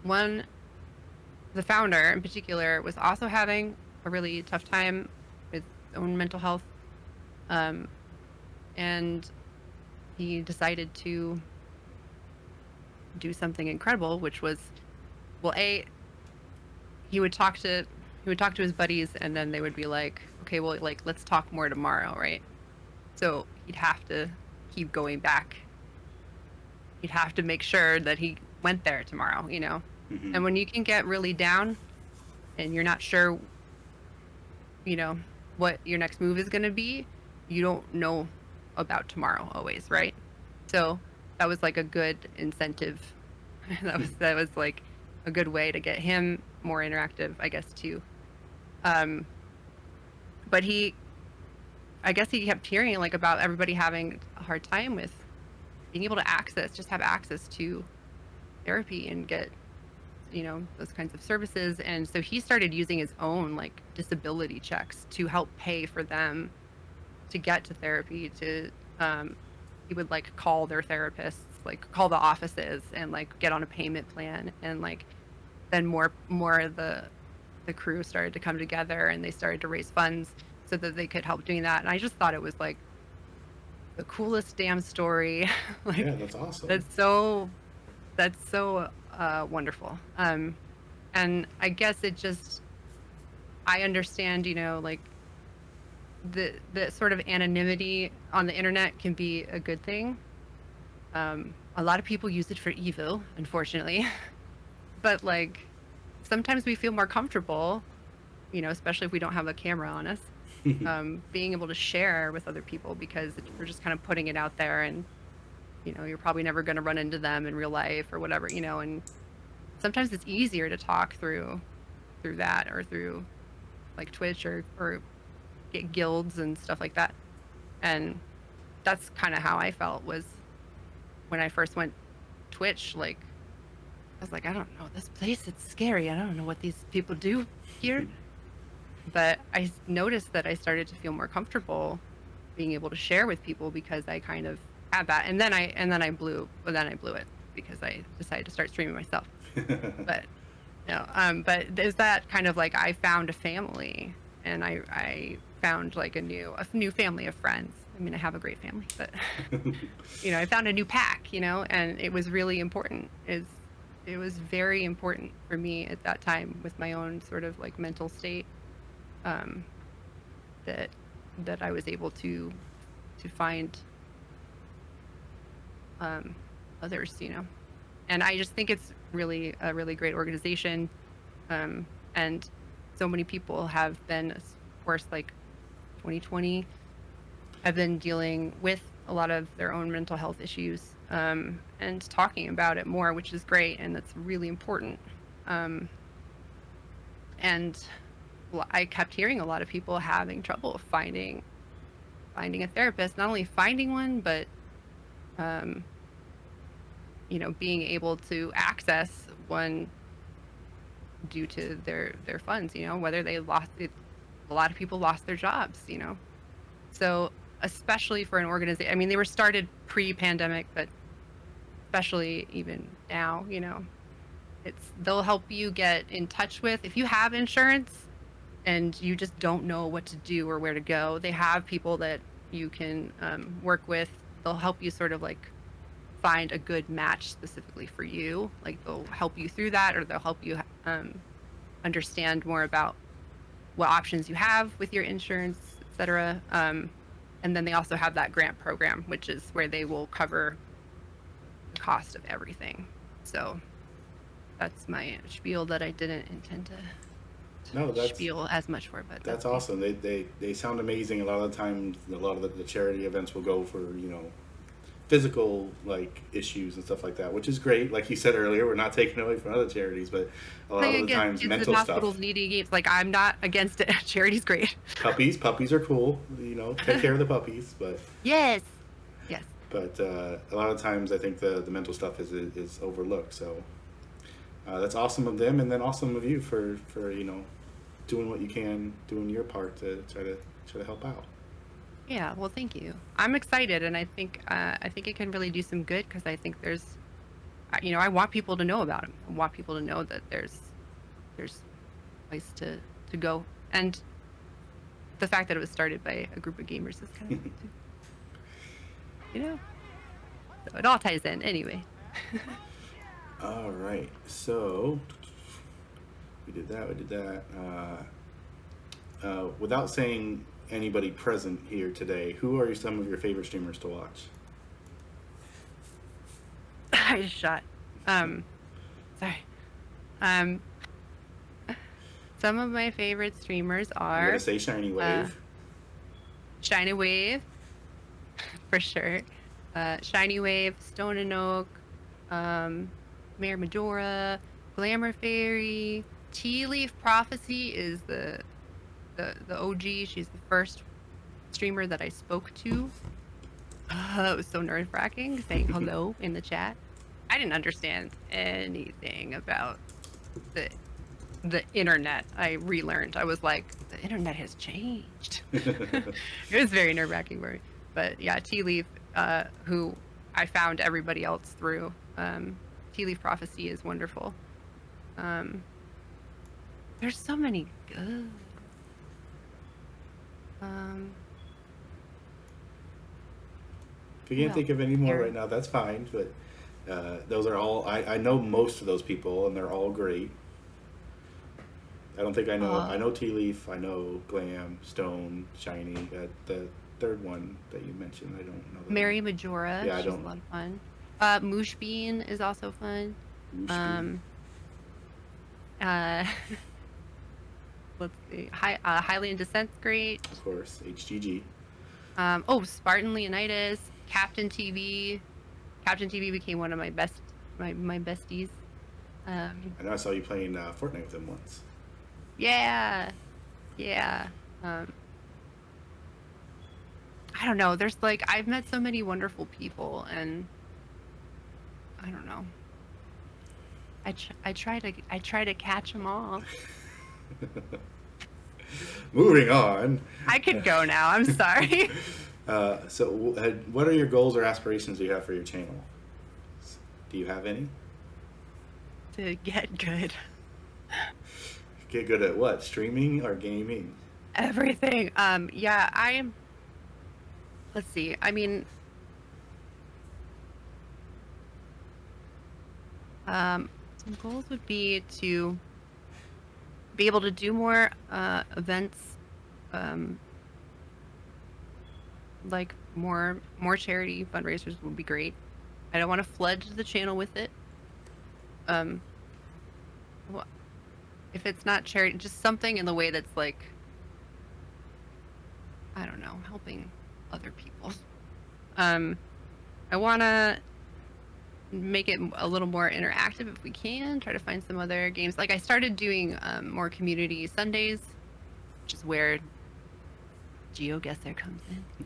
one the founder in particular was also having a really tough time with his own mental health, um, and he decided to do something incredible, which was, well, he would talk to his buddies, and then they would be like, okay, well, like, let's talk more tomorrow, right? So he'd have to keep going back. He'd have to make sure that he went there tomorrow. Mm-hmm. And when you can get really down and you're not sure, what your next move is going to be, you don't know about tomorrow always, right? So that was like a good incentive. That was like a good way to get him more interactive, I guess, too. Um, but I guess he kept hearing like about everybody having a hard time with being able to have access to therapy and get, those kinds of services. And so he started using his own like disability checks to help pay for them to get to therapy. He would like call their therapists, like call the offices and like get on a payment plan. And like then more of the crew started to come together, and they started to raise funds so that they could help doing that. And I just thought it was like the coolest damn story. Like Yeah, that's awesome. that's so wonderful. And I guess I understand, like the sort of anonymity on the internet can be a good thing. A lot of people use it for evil, unfortunately. But like sometimes we feel more comfortable, especially if we don't have a camera on us, being able to share with other people, because we're just kind of putting it out there, and you're probably never going to run into them in real life or whatever, and sometimes it's easier to talk through that, or through like Twitch, or get guilds and stuff like that. And that's kind of how I felt was when I first went Twitch. Like I was like, I don't know this place, it's scary, I don't know what these people do here. But I noticed that I started to feel more comfortable being able to share with people, because I kind of had that. And then I blew it, because I decided to start streaming myself. But no, but there's that kind of like, I found a family, and I found like a new family of friends. I mean, I have a great family, but I found a new pack, and it was really important. It was very important for me at that time with my own sort of like mental state, um, that I was able to find others, and I just think it's really a really great organization, and so many people have been, of course, like 2020, have been dealing with a lot of their own mental health issues, and talking about it more, which is great, and that's really important. And I kept hearing a lot of people having trouble finding a therapist, not only finding one, but being able to access one due to their funds, whether they lost it. A lot of people lost their jobs, so especially for an organization, I mean, they were started pre-pandemic, but especially even now, they'll help you get in touch with, if you have insurance and you just don't know what to do or where to go, they have people that you can work with. They'll help you sort of like find a good match specifically for you. Like they'll help you through that, or they'll help you understand more about what options you have with your insurance, etc. And then they also have that grant program, which is where they will cover the cost of everything. So that's my spiel that I didn't intend No, to spiel as much for, but that's that's me. awesome. They sound amazing. A lot of the times, a lot of the charity events will go for, physical like issues and stuff like that, which is great. Like you said earlier, we're not taking away from other charities, but a lot Nothing of the against times kids in mental hospitals stuff. needing games. Like I'm not against it. Charity's great. Puppies are cool. Take care of the puppies, but Yes. Yes. a lot of times I think the mental stuff is overlooked. So that's awesome of them, and then awesome of you for doing what you can, doing your part to try to help out. Yeah, well, thank you. I'm excited, and I think it can really do some good because I think there's, I want people to know about it. I want people to know that there's a place to go, and the fact that it was started by a group of gamers is kind of cool too. You know, so it all ties in anyway. All right, so we did that. We did that. Without saying anybody present here today, who are some of your favorite streamers to watch? I just shot. Sorry. Um, some of my favorite streamers I'm gonna are say Shiny uh, Wave. Shiny Wave, for sure. Shiny Wave, Stone and Oak, Mayor Majora, Glamour Fairy, Tea Leaf Prophecy is the OG. She's the first streamer that I spoke to. It was so nerve-wracking saying hello in the chat. I didn't understand anything about the the internet. I relearned. I was like, the internet has changed. It was very nerve-wracking for me. But yeah, Tea Leaf, who I found everybody else through. Tea Leaf Prophecy is wonderful. There's so many good. Um, If you can't well, think of any more here. right now, that's fine. But those are all. I know most of those people, and they're all great. I don't think I know. I Uh, know Tea Leaf. I know Glam, Stone, Shiny. The third one that you mentioned, I don't know the name. Mary Majora, Yeah, I she's a don't. lot of fun. Moosh Bean is also fun. Woosh Bean, Um, uh, let's see. Highland Descent's great. of course. HGG. Oh, Spartan Leonidas, Captain TV. Captain TV became one of my my besties. Um, I know I saw you playing Fortnite with him once. yeah, yeah. Um, I don't know. There's like I've met so many wonderful people, and I don't know. I try to catch them all. Moving on. I could go now. I'm sorry. What are your goals or aspirations you have for your channel? Do you have any? To get good. Get good at what? Streaming or gaming? Everything. Yeah, let's see. I mean, some goals would be to be able to do more events, um, like more charity fundraisers would be great. I don't want to flood the channel with it. Um, wh- if it's not charity, just something in the way that's like, I don't know, helping other people. Um, I want to make it a little more interactive if we can. Try to find some other games. Like I started doing more community Sundays, which is where GeoGuessr comes in.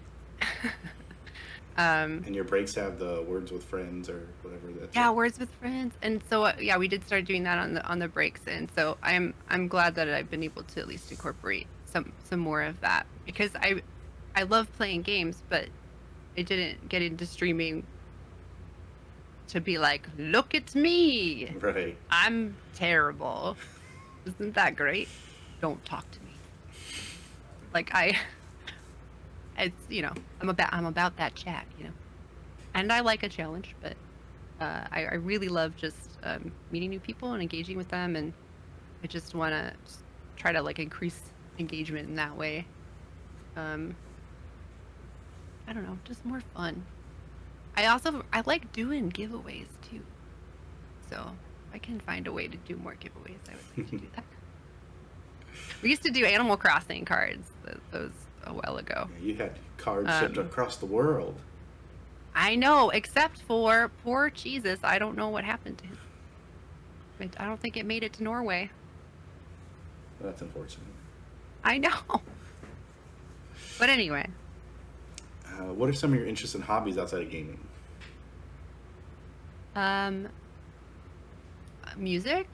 And your breaks have the words with friends or whatever that's. Yeah, words with friends, and so yeah, we did start doing that on the breaks, and so I'm glad that I've been able to at least incorporate some more of that because I love playing games, but I didn't get into streaming to be like, look at me, Right. I'm terrible. Isn't that great? Don't talk to me. Like it's I'm about that chat, and I like a challenge, but I really love just meeting new people and engaging with them, and I just want to try to like increase engagement in that way. Um, I don't know, just more fun. I like doing giveaways too. So if I can find a way to do more giveaways, I would like to do that. We used to do Animal Crossing cards. Those a while ago. Yeah, you had cards shipped across the world. I know, except for poor Jesus. I don't know what happened to him. I don't think it made it to Norway. That's unfortunate. I know. But anyway. What are some of your interests and hobbies outside of gaming? Music.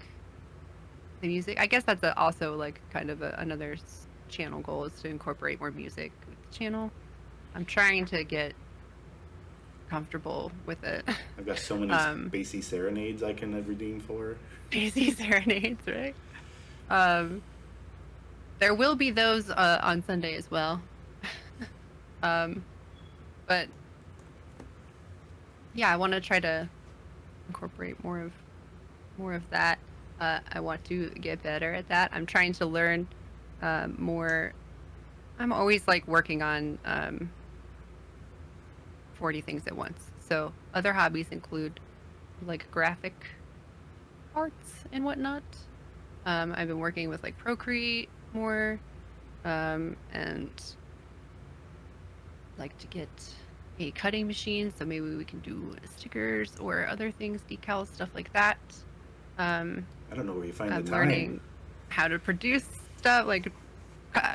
The music. I guess that's also like kind of another channel goal is to incorporate more music with the channel. I'm trying to get comfortable with it. I've got so many Spacey serenades I can redeem for. Spacey serenades, right? There will be those on Sunday as well. But yeah, I want to try to incorporate more of that. I want to get better at that. I'm trying to learn more. I'm always like working on 40 things at once. So other hobbies include like graphic arts and whatnot. I've been working with like Procreate more, and like to get a cutting machine, so maybe we can do stickers or other things, decals, stuff like that. I don't know where you find the I'm time. learning how to produce stuff, like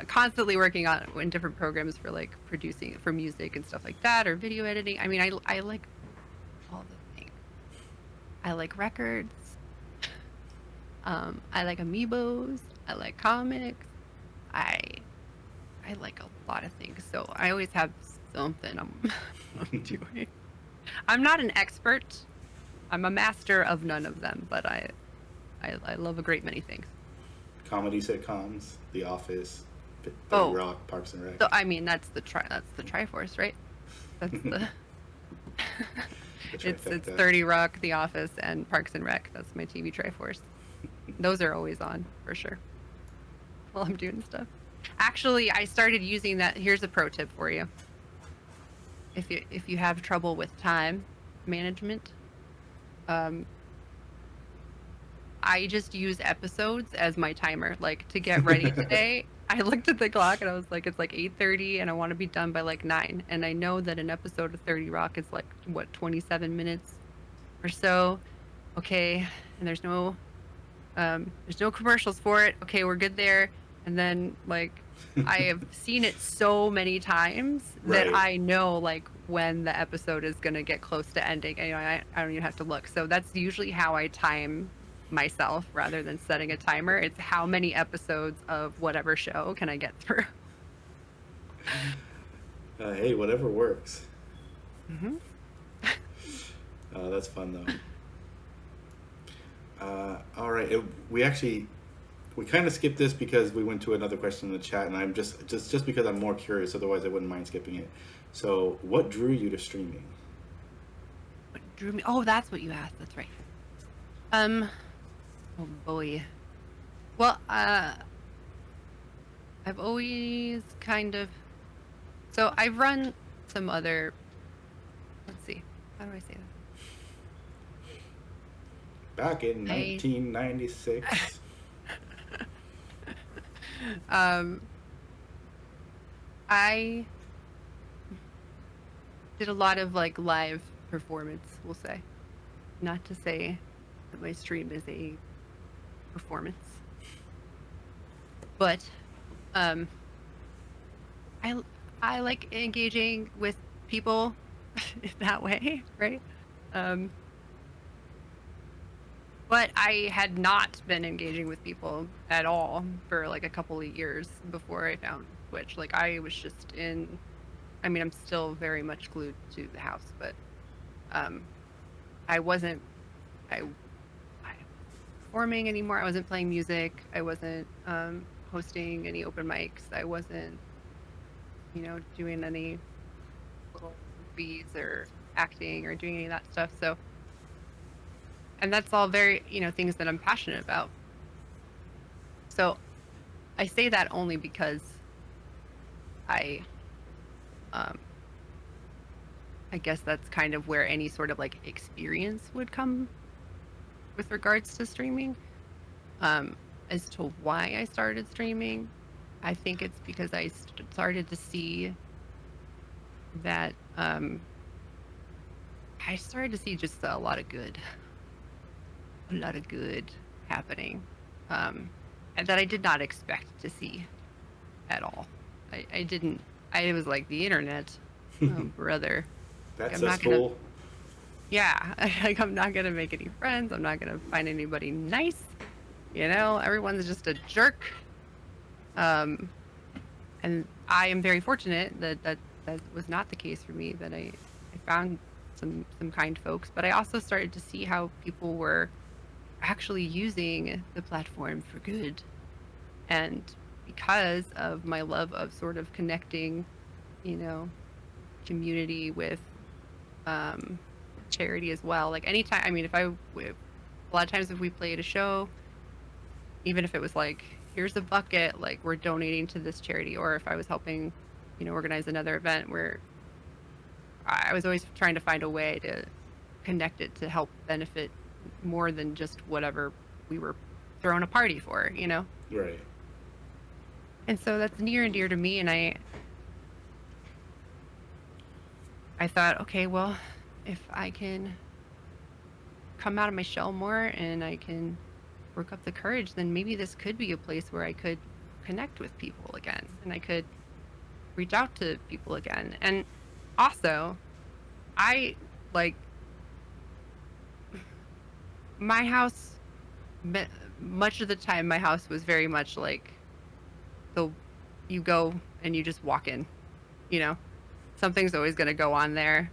constantly working on in different programs for like producing for music and stuff like that, or video editing. I mean, I like all the things. I like records. I like amiibos. I like comics. I like a lot of things, so I always have something I'm doing. I'm not an expert. I'm a master of none of them, but I love a great many things. Comedy sitcoms, The Office, 30 Rock, Parks and Rec. So I mean, that's the Triforce, right? That's the it's 30 Rock, The Office, and Parks and Rec. That's my TV Triforce. Those are always on for sure while I'm doing stuff. Actually, I started using that. Here's a pro tip for you. If you have trouble with time management, I just use episodes as my timer. Like to get ready today, I looked at the clock and I was like, it's like 8:30 and I want to be done by like 9. And I know that an episode of 30 Rock is like, what, 27 minutes or so. Okay, and there's no commercials for it. Okay, we're good there. And then like I have seen it so many times that I know like when the episode is gonna get close to ending. And, you know, I don't even have to look. So that's usually how I time myself rather than setting a timer. It's how many episodes of whatever show can I get through. Hey, whatever works. Mm-hmm. That's fun though. All right, we kind of skipped this because we went to another question in the chat, and I'm just because I'm more curious. Otherwise, I wouldn't mind skipping it. So, what drew you to streaming? What drew me? Oh, that's what you asked. That's right. Oh boy. Well, I've always kind of. So I've run some other. Let's see. How do I say that? Back in 1996. I did a lot of like live performance, we'll say. Not to say that my stream is a performance. But I like engaging with people that way, right? But I had not been engaging with people at all for like a couple of years before I found Twitch. Like I was just I'm still very much glued to the house, but I wasn't performing anymore. I wasn't playing music. I wasn't hosting any open mics. I wasn't, doing any little movies or acting or doing any of that stuff. So And that's all very, things that I'm passionate about. So I say that only because I, um, I guess that's kind of where any sort of like experience would come with regards to streaming. Um, as to why I started streaming, I think it's because I started to see that I started to see just a lot of good happening, and that I did not expect to see at all. I didn't. I was like the internet, oh brother. Like, That's I'm not gonna. cesspool. Yeah, like I'm not gonna make any friends. I'm not gonna find anybody nice. Everyone's just a jerk. Um, and I am very fortunate that was not the case for me. That I found some kind folks, but I also started to see how people were actually using the platform for good. And because of my love of sort of connecting, you know, community with um, charity as well. Like anytime, I mean, a lot of times if we played a show, even if it was like, here's a bucket, like we're donating to this charity, or if I was helping, organize another event where I was always trying to find a way to connect it to help benefit more than just whatever we were throwing a party for. Right. And so that's near and dear to me. And I thought, okay, well, if I can come out of my shell more and I can work up the courage, then maybe this could be a place where I could connect with people again and I could reach out to people again. And also, I like my house, much of the time, my house was very much like, so you go and you just walk in, you know, something's always going to go on there.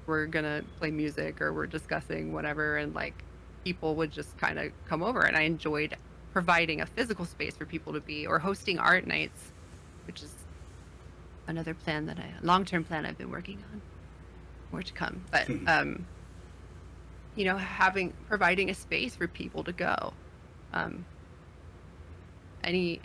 We're going to play music or we're discussing whatever. And like people would just kind of come over. And I enjoyed providing a physical space for people to be, or hosting art nights, which is another long-term plan I've been working on. More to come. But, providing a space for people to go. In any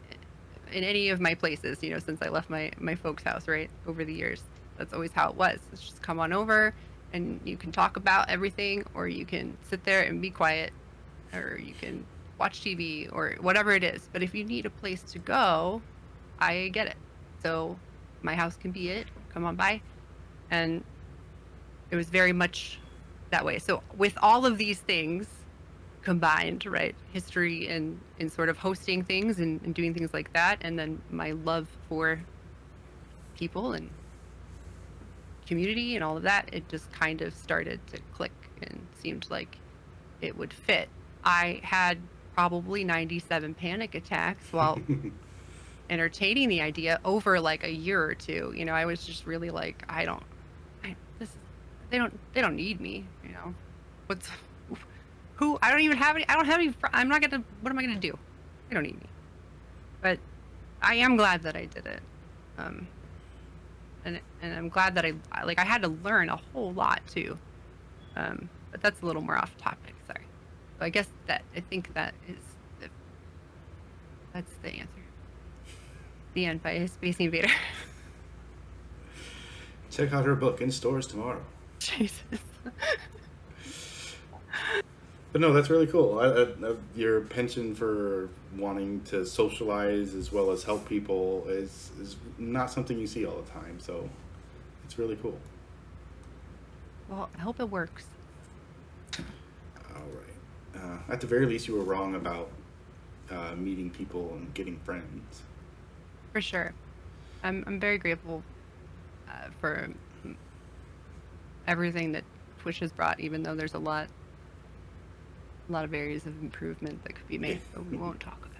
of my places, since I left my folks' house, right, over the years, that's always how it was. It's just come on over and you can talk about everything, or you can sit there and be quiet, or you can watch TV or whatever it is. But if you need a place to go, I get it. So my house can be it. Come on by. And it was very much that way. So with all of these things combined, right, history and sort of hosting things and doing things like that, and then my love for people and community and all of that, it just kind of started to click and seemed like it would fit. I had probably 97 panic attacks while entertaining the idea over like a year or two. I was just really like, they don't need me. What's who? I don't even have any. I don't have any. I'm not gonna. What am I gonna do? They don't need me. But I am glad that I did it. And I'm glad that I had to learn a whole lot too. But that's a little more off topic. Sorry. So I guess I think that's the answer. The End by Spaceynvader. Check out her book in stores tomorrow. Jesus. But no, that's really cool. Your penchant for wanting to socialize as well as help people is not something you see all the time. So it's really cool. Well, I hope it works. All right. At the very least, you were wrong about meeting people and getting friends. For sure. I'm very grateful for everything that Twitch has brought, even though there's a lot of areas of improvement that could be made, but we won't talk about it.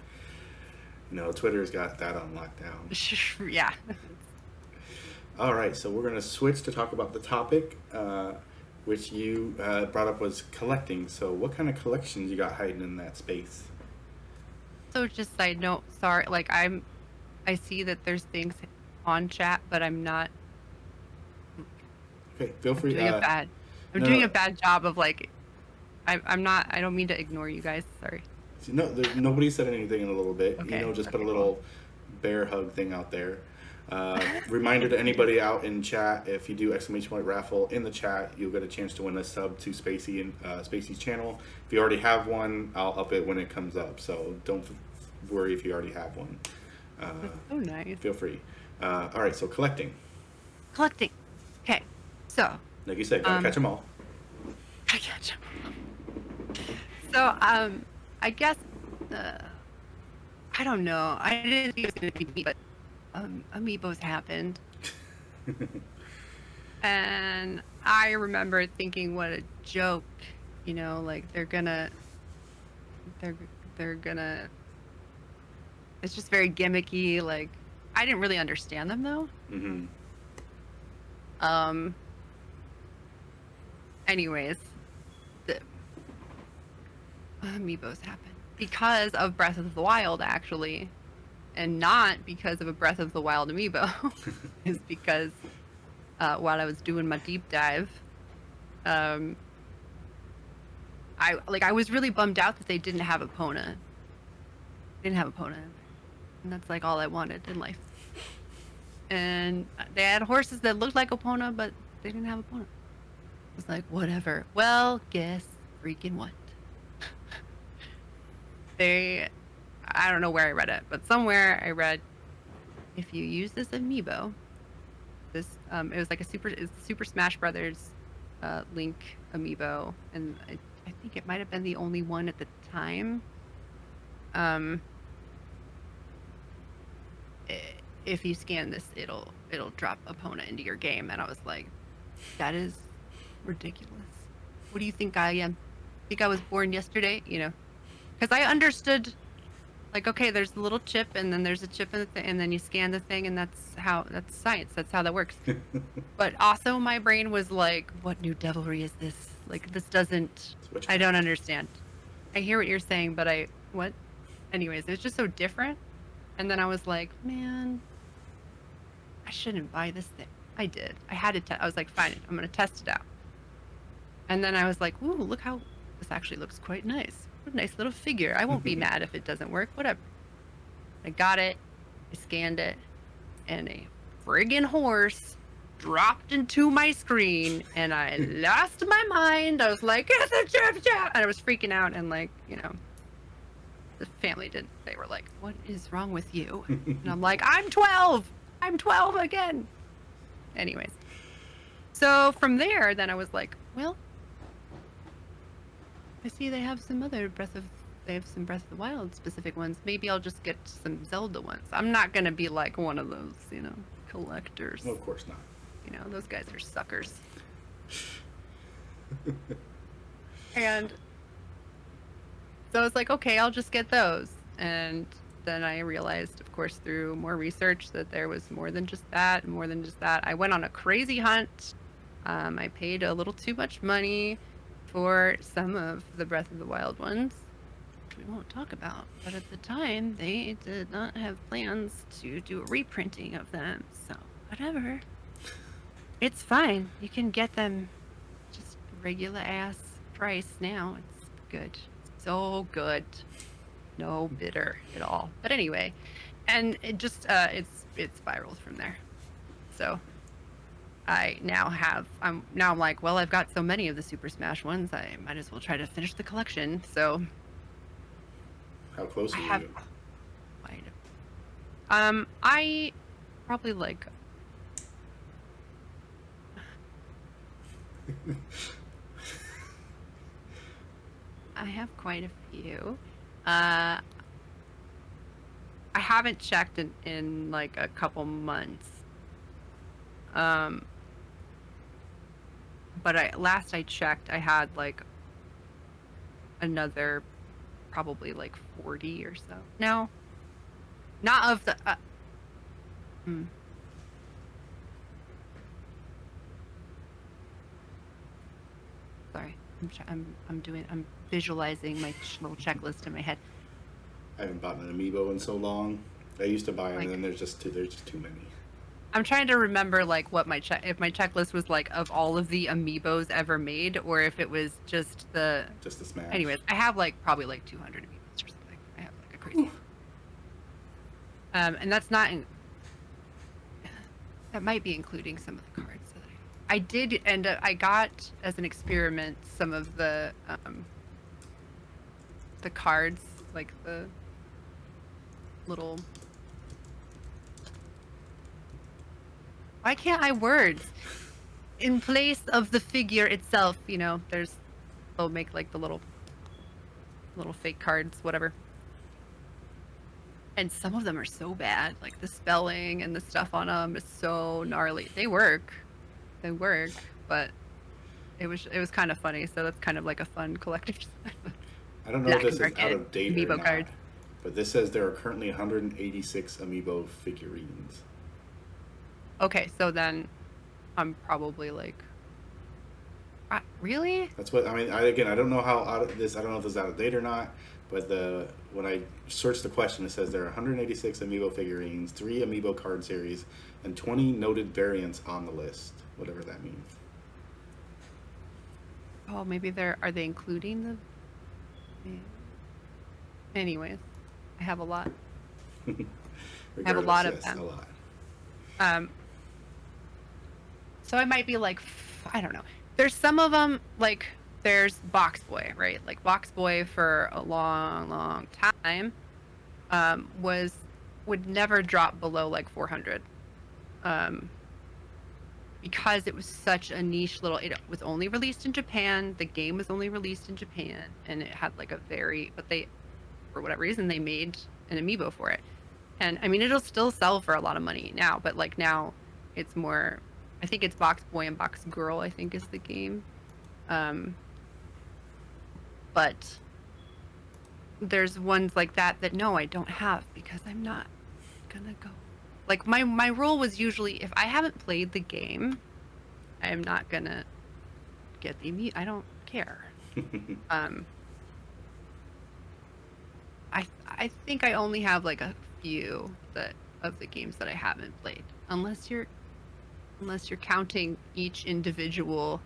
No, Twitter's got that on lockdown. Yeah. All right, so we're going to switch to talk about the topic, which you brought up was collecting. So what kind of collections you got hiding in that space? So just side note, sorry, like I see that there's things on chat, but I'm not. Okay, feel free. I'm doing a bad job of like I'm not. I don't mean to ignore you guys. Sorry. No, nobody said anything in a little bit. Okay. Just put a Okay. Cool. little bear hug thing out there. Reminder to You did. anybody out in chat: if you do ! raffle in the chat, you'll get a chance to win a sub to Spacey and Spacey's channel. If you already have one, I'll up it when it comes up. So don't worry if you already have one. That's so nice. Feel free. All right, so collecting. Collecting. Okay. So. Like you said, gotta catch them all. I catch 'em. So I guess I don't know. I didn't think it was gonna be me, but amiibos happened, and I remember thinking, what a joke, like they're they're gonna. It's just very gimmicky. Like I didn't really understand them though. Mm-hmm. Um. Anyways, the amiibos happened because of Breath of the Wild, actually, and not because of a Breath of the Wild amiibo. Is because while I was doing my deep dive, I was really bummed out that they didn't have Epona. Didn't have Epona, and that's like all I wanted in life. And they had horses that looked like Epona, but they didn't have Epona. I was like, whatever. Well, guess freaking what? I don't know where I read it, but somewhere I read, if you use this amiibo, it was like it's the Super Smash Brothers Link amiibo, and I think it might have been the only one at the time. If you scan this, it'll drop Epona into your game, and I was like, that is ridiculous. What do you think I am? Think I was born yesterday? Because I understood, like, okay, there's a little chip, and then there's a chip in the thing, and then you scan the thing, and that's science. That's how that works. But also, my brain was like, what new devilry is this? Like, this doesn't. I don't understand. I hear what you're saying, but what? Anyways, it was just so different. And then I was like, man, I shouldn't buy this thing. I did. I had to. I was like, fine, I'm gonna test it out. And then I was like, ooh, look how this actually looks quite nice. What a nice little figure. I won't be mad if it doesn't work. Whatever. I got it. I scanned it, and a friggin' horse dropped into my screen, and I lost my mind. I was like, it's a chip chip, and I was freaking out, and the family didn't. They were like, what is wrong with you? And I'm like, I'm 12. I'm 12 again. Anyways. So from there, then I was like, well, I see they have some Breath of the Wild specific ones. Maybe I'll just get some Zelda ones. I'm not going to be like one of those, collectors. Well, of course not. Those guys are suckers. And so I was like, okay, I'll just get those. And then I realized, of course, through more research that there was more than just that. I went on a crazy hunt. I paid a little too much money for some of the Breath of the Wild ones, which we won't talk about. But at the time, they did not have plans to do a reprinting of them. So, whatever. It's fine. You can get them just regular ass price now. It's good. So good. No bitter at all. But anyway, and it just it spiraled from there. So I'm like, well, I've got so many of the Super Smash ones, I might as well try to finish the collection. So How close are I have you? quite I probably like I have quite a few. I haven't checked in like a couple months. But last I checked, I had like another probably like 40 or so. No, not of the. Sorry, I'm visualizing my little checklist in my head. I haven't bought an amiibo in so long. I used to buy them, and then there's just too many. I'm trying to remember like what my if my checklist was like of all of the amiibos ever made, or if it was just the. Just the Smash. Anyways, I have like probably like 200 amiibos or something. I have like a crazy. Ooh. And that's not in. That might be including some of the cards that I did end up. I got as an experiment some of the cards, like the little. Why can't I words? In place of the figure itself, you know, they'll make like the little fake cards, whatever. And some of them are so bad, like the spelling and the stuff on them is so gnarly. They work, but it was kind of funny. So that's kind of like a fun collector's. I don't know if this is out of date or amiibo not, cards. but this says there are currently 186 amiibo figurines. Okay, so then I'm probably like, really? That's what I mean. I don't know how out of this. I don't know if this is out of date or not. But when I searched the question, it says there are 186 amiibo figurines, 3 amiibo card series, and 20 noted variants on the list. Whatever that means. Oh, maybe are they including the? Anyways, I have a lot. I have a lot of them. A lot. So I might be like, I don't know. There's some of them like. There's Box Boy, right? Like Box Boy for a long time would never drop below like 400 because it was such a niche little. It was only released in Japan. The game was only released in Japan, and it had like but they, for whatever reason, they made an amiibo for it. And I mean, it'll still sell for a lot of money now, but like now it's more. I think it's Box Boy and Box Girl, I think is the game. But there's ones like that no, I don't have because I'm not gonna go. Like my rule was usually if I haven't played the game, I am not gonna get the amiibo. I don't care. I think I only have like a few of the games that I haven't played, unless you're counting each individual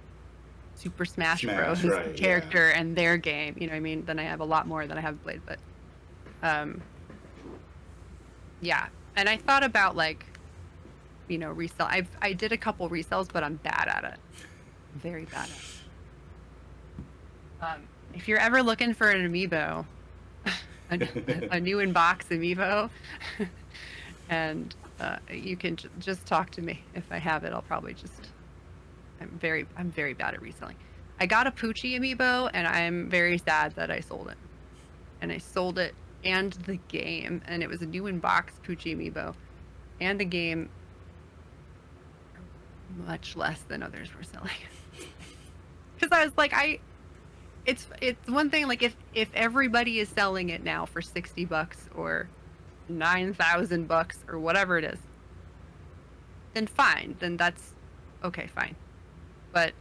Super Smash Bros. Right, character and their game, you know what I mean? Then I have a lot more that I haven't played, but yeah. And I thought about like, you know, resell. I did a couple resells, but I'm bad at it. Very bad at it. If you're ever looking for an amiibo, a new in-box amiibo, and you can just talk to me. If I have it, I'll probably just. I'm very bad at reselling. I got a Poochie amiibo, and I'm very sad that I sold it. And I sold it and the game, and it was a new in-box Poochie amiibo, and the game much less than others were selling. Because I was like, it's one thing like if everybody is selling it now for $60 or $9,000 or whatever it is, then fine. Then that's okay, fine. But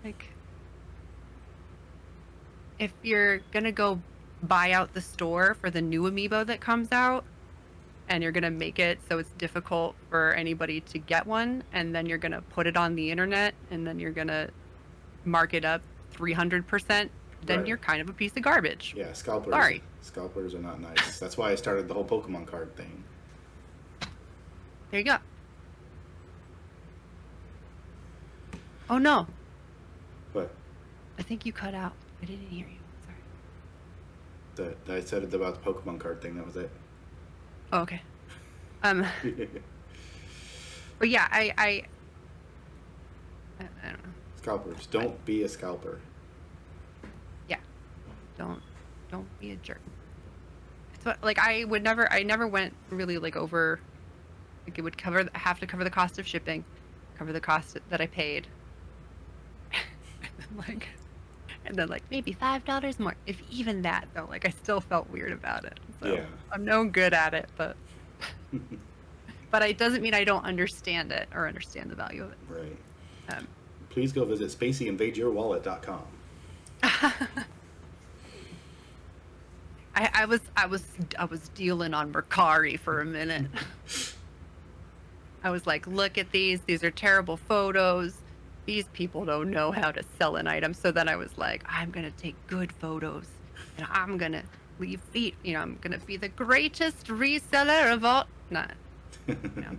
like, if you're gonna go buy out the store for the new amiibo that comes out, and you're gonna make it so it's difficult for anybody to get one, and then you're gonna put it on the internet, and then you're gonna mark it up 300%, then Right. you're kind of a piece of garbage. Yeah, scalpers. Sorry. Scalpers are not nice. That's why I started the whole Pokemon card thing. There you go. Oh no, But I think you cut out. I didn't hear you. Sorry. I said it about the Pokemon card thing. That was it. Oh, okay. But yeah, I don't know. Scalpers. Don't be a scalper. Yeah. Don't be a jerk. It's what, like I never went really like over, like it would have to cover the cost of shipping, cover the cost that I paid. and then like maybe $5 more, if even that though. Like I still felt weird about it. So Yeah. I'm no good at it, but it doesn't mean I don't understand it or understand the value of it. Right. Please go visit Spaceyinvadeyourwallet.com. I was dealing on Mercari for a minute. I was like, look at these. These are terrible photos. These people don't know how to sell an item. So then I was like, I'm going to take good photos and I'm going to leave feet. I'm going to be the greatest reseller of all. Not, you know,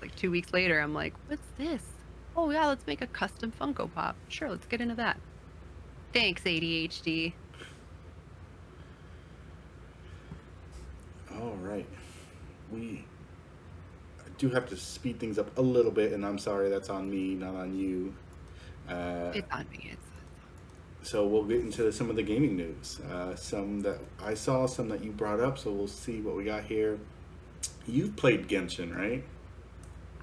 like 2 weeks later, I'm like, what's this? Oh, yeah, let's make a custom Funko Pop. Sure, let's get into that. Thanks, ADHD. All right. We do have to speed things up a little bit, and I'm sorry, that's on me, not on you. It's on me. So we'll get into some of the gaming news. Some that I saw, some that you brought up, so we'll see what we got here. You've played Genshin, right?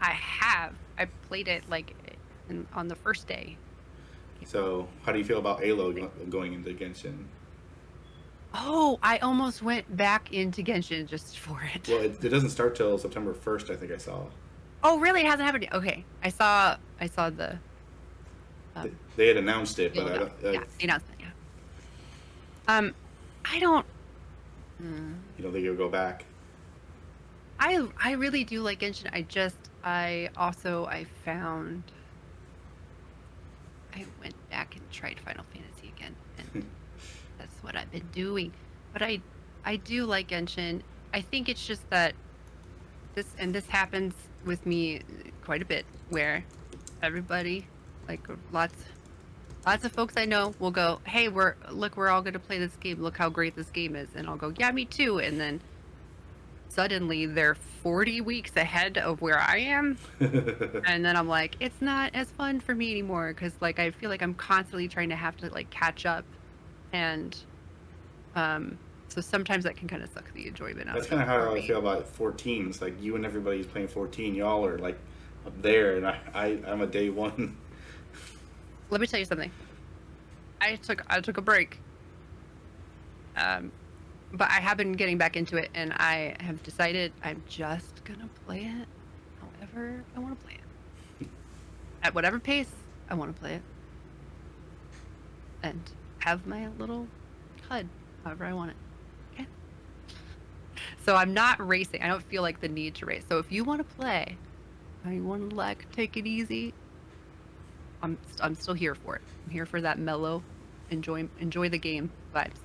I have. I played it like on the first day. So how do you feel about Alo going into Genshin? Oh, I almost went back into Genshin just for it. Well, it doesn't start till September 1st, I think I saw. Oh, really? It hasn't happened yet? Okay. I saw the They had announced it, but yeah, the announcement, yeah. I don't you don't think you'll go back? I really do like Genshin. I found I went back and tried Final Fantasy again, and that's what I've been doing. But I do like Genshin. I think it's just that this happens with me quite a bit, where everybody, like lots of folks I know, will go, "Hey, we're all going to play this game. Look how great this game is," and I'll go, "Yeah, me too." And then suddenly they're 40 weeks ahead of where I am. And then I'm like, it's not as fun for me anymore, because like I feel like I'm constantly trying to have to like catch up, and so sometimes that can kind of suck the enjoyment out That's of it kind of how for I me. feel about 14. It's like you and everybody's playing 14. Y'all are like up there, and I'm a day one. Let me tell you something. I took a break, but I have been getting back into it, and I have decided I'm just gonna play it however I want to play it, at whatever pace I want to play it, and have my little HUD however I want it. Okay. So I'm not racing. I don't feel like the need to race. So if you want to play, and you want to like take it easy, I'm still here for it. I'm here for that mellow, enjoy the game vibes.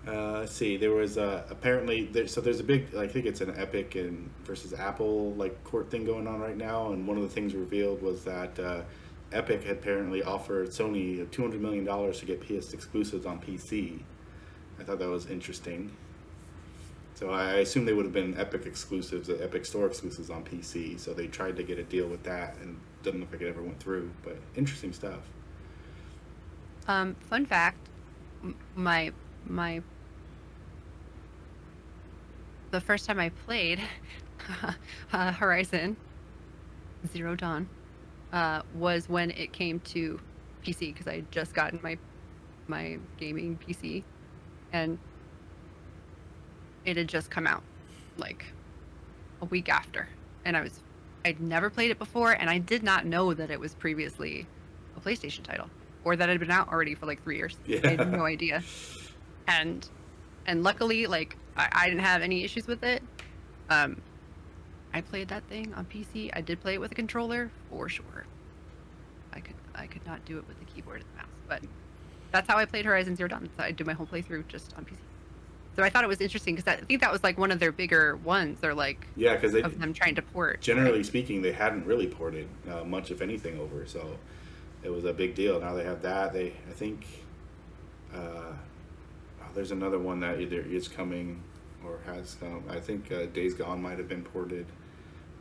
Let's see. There was apparently there's a big, I think it's an Epic and versus Apple like court thing going on right now, and one of the things revealed was that Epic had apparently offered Sony $200 million to get PS exclusives on PC. I thought that was interesting. So I assume they would have been Epic exclusives, Epic Store exclusives on PC. So they tried to get a deal with that, and doesn't look like it ever went through. But interesting stuff. Fun fact, my the first time I played Horizon Zero Dawn was when it came to PC, because I had just gotten my gaming PC, and it had just come out like a week after, and I'd never played it before, and I did not know that it was previously a PlayStation title, or that it had been out already for like 3 years. Yeah. I had no idea. And luckily, like I didn't have any issues with it. I played that thing on PC. I did play it with a controller for sure. I could not do it with the keyboard and the mouse, but that's how I played Horizon Zero Dawn. So I did my whole playthrough just on PC. So I thought it was interesting, because I think that was like one of their bigger ones. They're like, yeah, because of them trying to port. Generally right? speaking, they hadn't really ported much, if anything, over. So it was a big deal. Now they have that. I think there's another one that either is coming or has come. I think Days Gone might have been ported,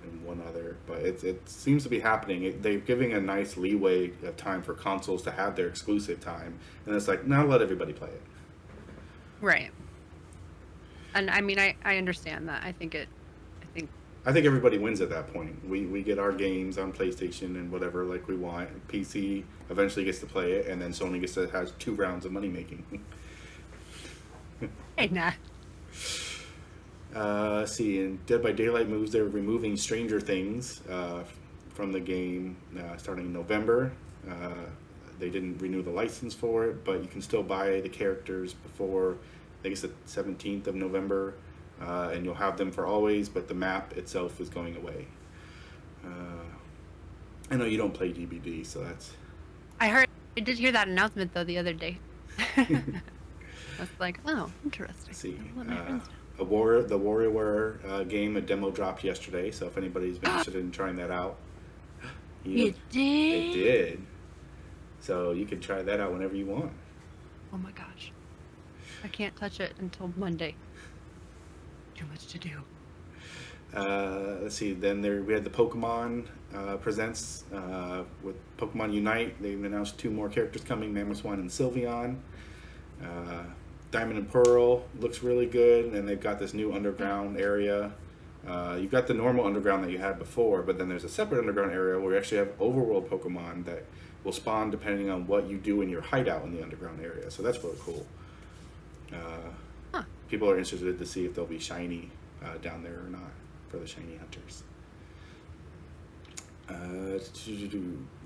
and one other, but it seems to be happening. They're giving a nice leeway of time for consoles to have their exclusive time, and it's like, now let everybody play it. Right. And I mean, I understand that. I think everybody wins at that point. We get our games on PlayStation and whatever like we want. PC eventually gets to play it, and then Sony gets to has 2 rounds of money making. hey, nah. Let's see, in Dead by Daylight moves, they're removing Stranger Things from the game starting in November. They didn't renew the license for it, but you can still buy the characters before, I think it's the 17th of November. and you'll have them for always, but the map itself is going away. I know you don't play DBD, so that's... I did hear that announcement though the other day. I was like, oh, interesting. See, I'll let my friends know. the WarioWare game, a demo dropped yesterday, so if anybody's been interested in trying that out, It did? It did. So you can try that out whenever you want. Oh my gosh. I can't touch it until Monday. Too much to do. Let's see, then we had the Pokemon Presents with Pokemon Unite. They've announced 2 more characters coming, Mamoswine and Sylveon. Diamond and Pearl looks really good, and they've got this new underground area. You've got the normal underground that you had before, but then there's a separate underground area where you actually have overworld Pokemon that will spawn depending on what you do in your hideout in the underground area. So that's really cool. People are interested to see if they'll be shiny down there or not for the shiny hunters.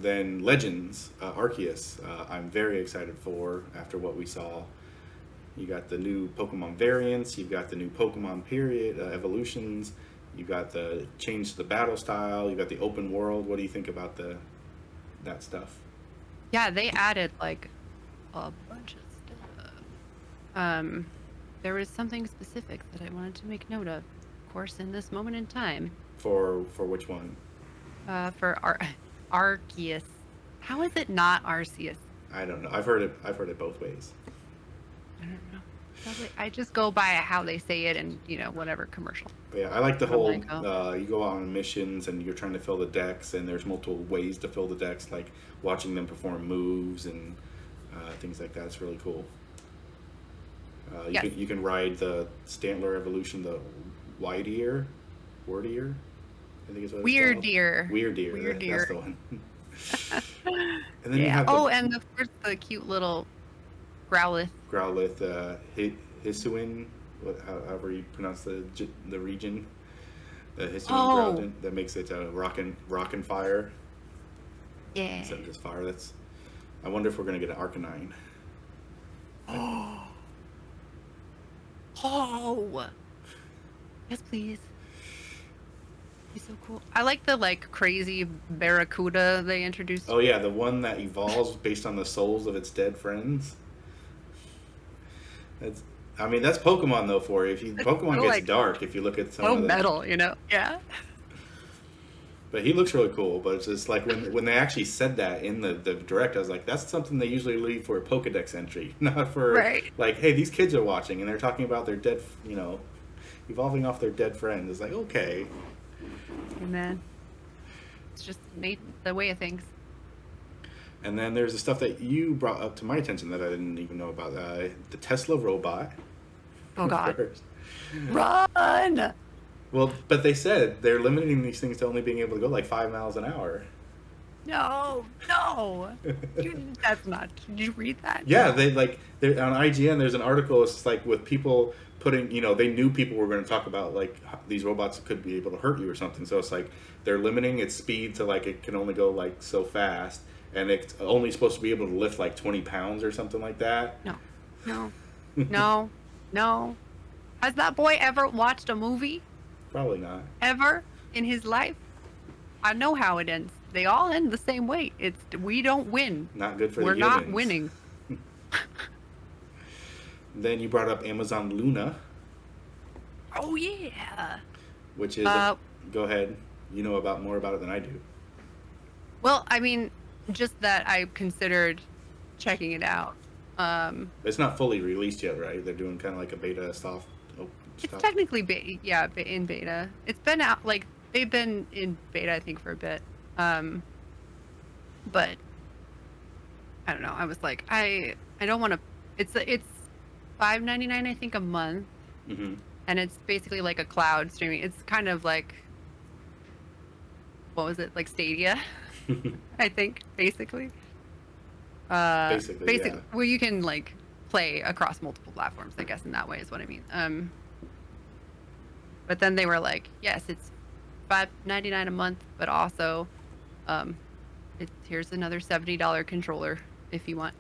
Then Legends, Arceus, I'm very excited for after what we saw. You got the new Pokemon variants, you've got the new Pokemon period, evolutions, you got the change to the battle style, you got the open world. What do you think about that stuff? Yeah, they added like a bunch of stuff. There was something specific that I wanted to make note of course, in this moment in time. For which one? For Arceus. How is it not Arceus? I don't know. I've heard it both ways. I don't know. Probably, I just go by how they say it and, whatever commercial. Yeah, I like the whole, you go out on missions and you're trying to fill the decks, and there's multiple ways to fill the decks, like watching them perform moves and things like that. It's really cool. Yes. You can ride the Stantler evolution, the Wardeer, I think is what it's called. Weirdeer. That's the one. And then you have and of course the cute little Growlithe. Hisuian, however you pronounce the region. The Hisuian Growlithe that makes it rockin' fire. Yeah. Instead of just fire. I wonder if we're gonna get an Arcanine. Oh. Yes, please. Be so cool. I like the crazy Barracuda they introduced. Oh yeah, the one that evolves based on the souls of its dead friends. That's Pokemon though for you. Pokemon gets dark if you look at some of the metal, Yeah. But he looks really cool. But it's just like when they actually said that in the direct, I was like, that's something they usually leave for a Pokedex entry, not for like, hey, these kids are watching and they're talking about their dead, evolving off their dead friends. It's like, okay. Hey man, it's just the way of things. And then there's the stuff that you brought up to my attention that I didn't even know about. The Tesla robot. Oh God. Run! Well, but they said they're limiting these things to only being able to go like 5 miles an hour. No. That's not. Did you read that? Yeah, they're on IGN. There's an article. It's just like with people putting, they knew people were going to talk about like these robots could be able to hurt you or something. So it's like they're limiting its speed to like it can only go like so fast, and it's only supposed to be able to lift like 20 pounds or something like that. No. Has that boy ever watched a movie? Probably not. Ever in his life? I know how it ends. They all end the same way. We don't win. Not good for We're the humans. not winning. Then you brought up Amazon Luna. Oh yeah. Which is go ahead. You know more about it than I do. Well, just that I considered checking it out. It's not fully released yet, right? They're doing kind of like a beta soft. It's technically in beta. It's been out they've been in beta I think for a bit. But I don't know. I was like I don't want to. It's $5.99 I think a month. Mm-hmm. And it's basically like a cloud streaming. It's kind of like, what was it, like Stadia? I think basically. Basically, yeah. Where you can like play across multiple platforms. I guess in that way is what I mean. But then they were like, yes, it's $5.99 a month, but also, here's another $70 controller if you want.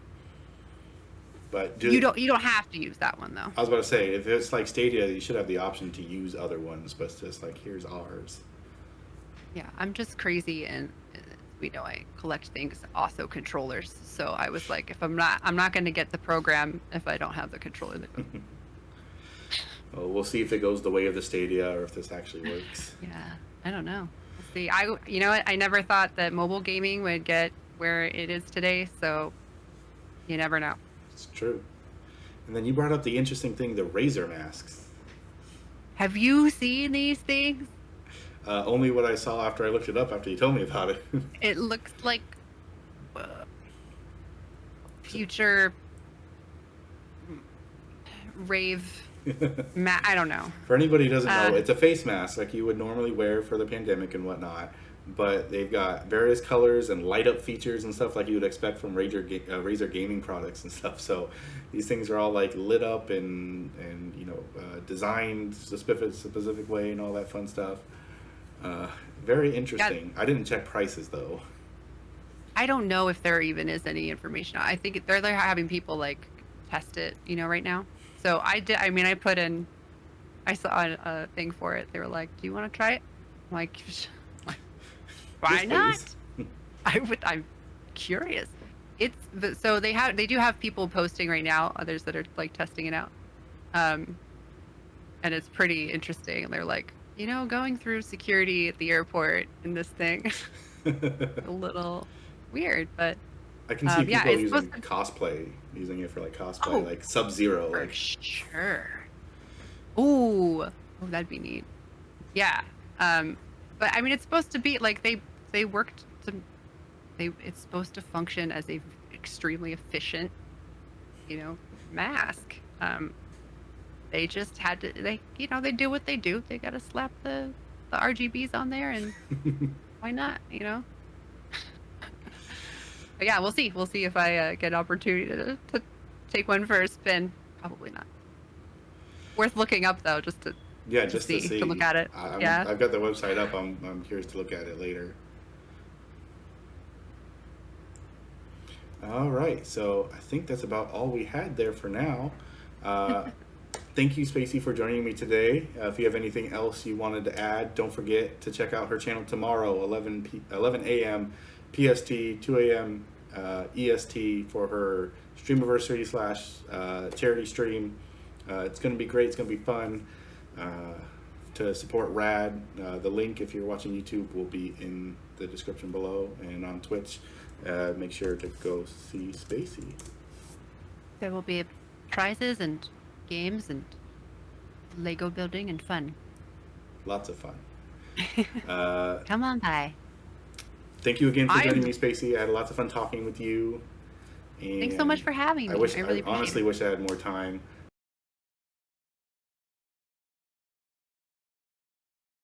But You don't have to use that one though. I was about to say, if it's like Stadia, you should have the option to use other ones, but it's just like, here's ours. Yeah, I'm just crazy, and we know I collect things, also controllers. So I was like, if I'm not going to get the program if I don't have the controller. Well, we'll see if it goes the way of the Stadia or if this actually works. Yeah, I don't know. We'll see. You know what? I never thought that mobile gaming would get where it is today. So you never know. It's true. And then you brought up the interesting thing, the Razer masks. Have you seen these things? Only what I saw after I looked it up after you told me about it. It looks like future rave. I don't know. For anybody who doesn't know, it's a face mask like you would normally wear for the pandemic and whatnot. But they've got various colors and light up features and stuff like you would expect from Razer gaming products and stuff. So these things are all like lit up and designed a specific way and all that fun stuff. Very interesting. I didn't check prices though. I don't know if there even is any information. I think they're having people like test it, right now. So I did. I mean, I saw a thing for it. They were like, "Do you want to try it?" I'm like, why not? I'm curious. So they do have people posting right now, others that are like testing it out, and it's pretty interesting. They're like, going through security at the airport in this thing, a little weird, but I can see people using it for like cosplay, like Sub-Zero, for like sure. Oh, that'd be neat. Yeah, but I mean, it's supposed to be like they worked to it's supposed to function as a extremely efficient, mask. They just had to they do what they do. They got to slap the RGBs on there, and why not? But yeah, we'll see. We'll see if I get an opportunity to take one for a spin. Probably not. Worth looking up though, just to see. To look at it. I've got the website up. I'm curious to look at it later. All right, so I think that's about all we had there for now. Thank you, Spacey, for joining me today. If you have anything else you wanted to add, don't forget to check out her channel tomorrow, 11 a.m. PST, 2 a.m. EST for her Streamiversary / charity stream. It's going to be great. It's going to be fun. To support Rad, the link, if you're watching YouTube, will be in the description below, and on Twitch. Make sure to go see Spacey. There will be prizes and games and Lego building and fun. Lots of fun. Come on by. Thank you again for joining me, Spacey. I had lots of fun talking with you. And thanks so much for having me. I honestly wish I had more time.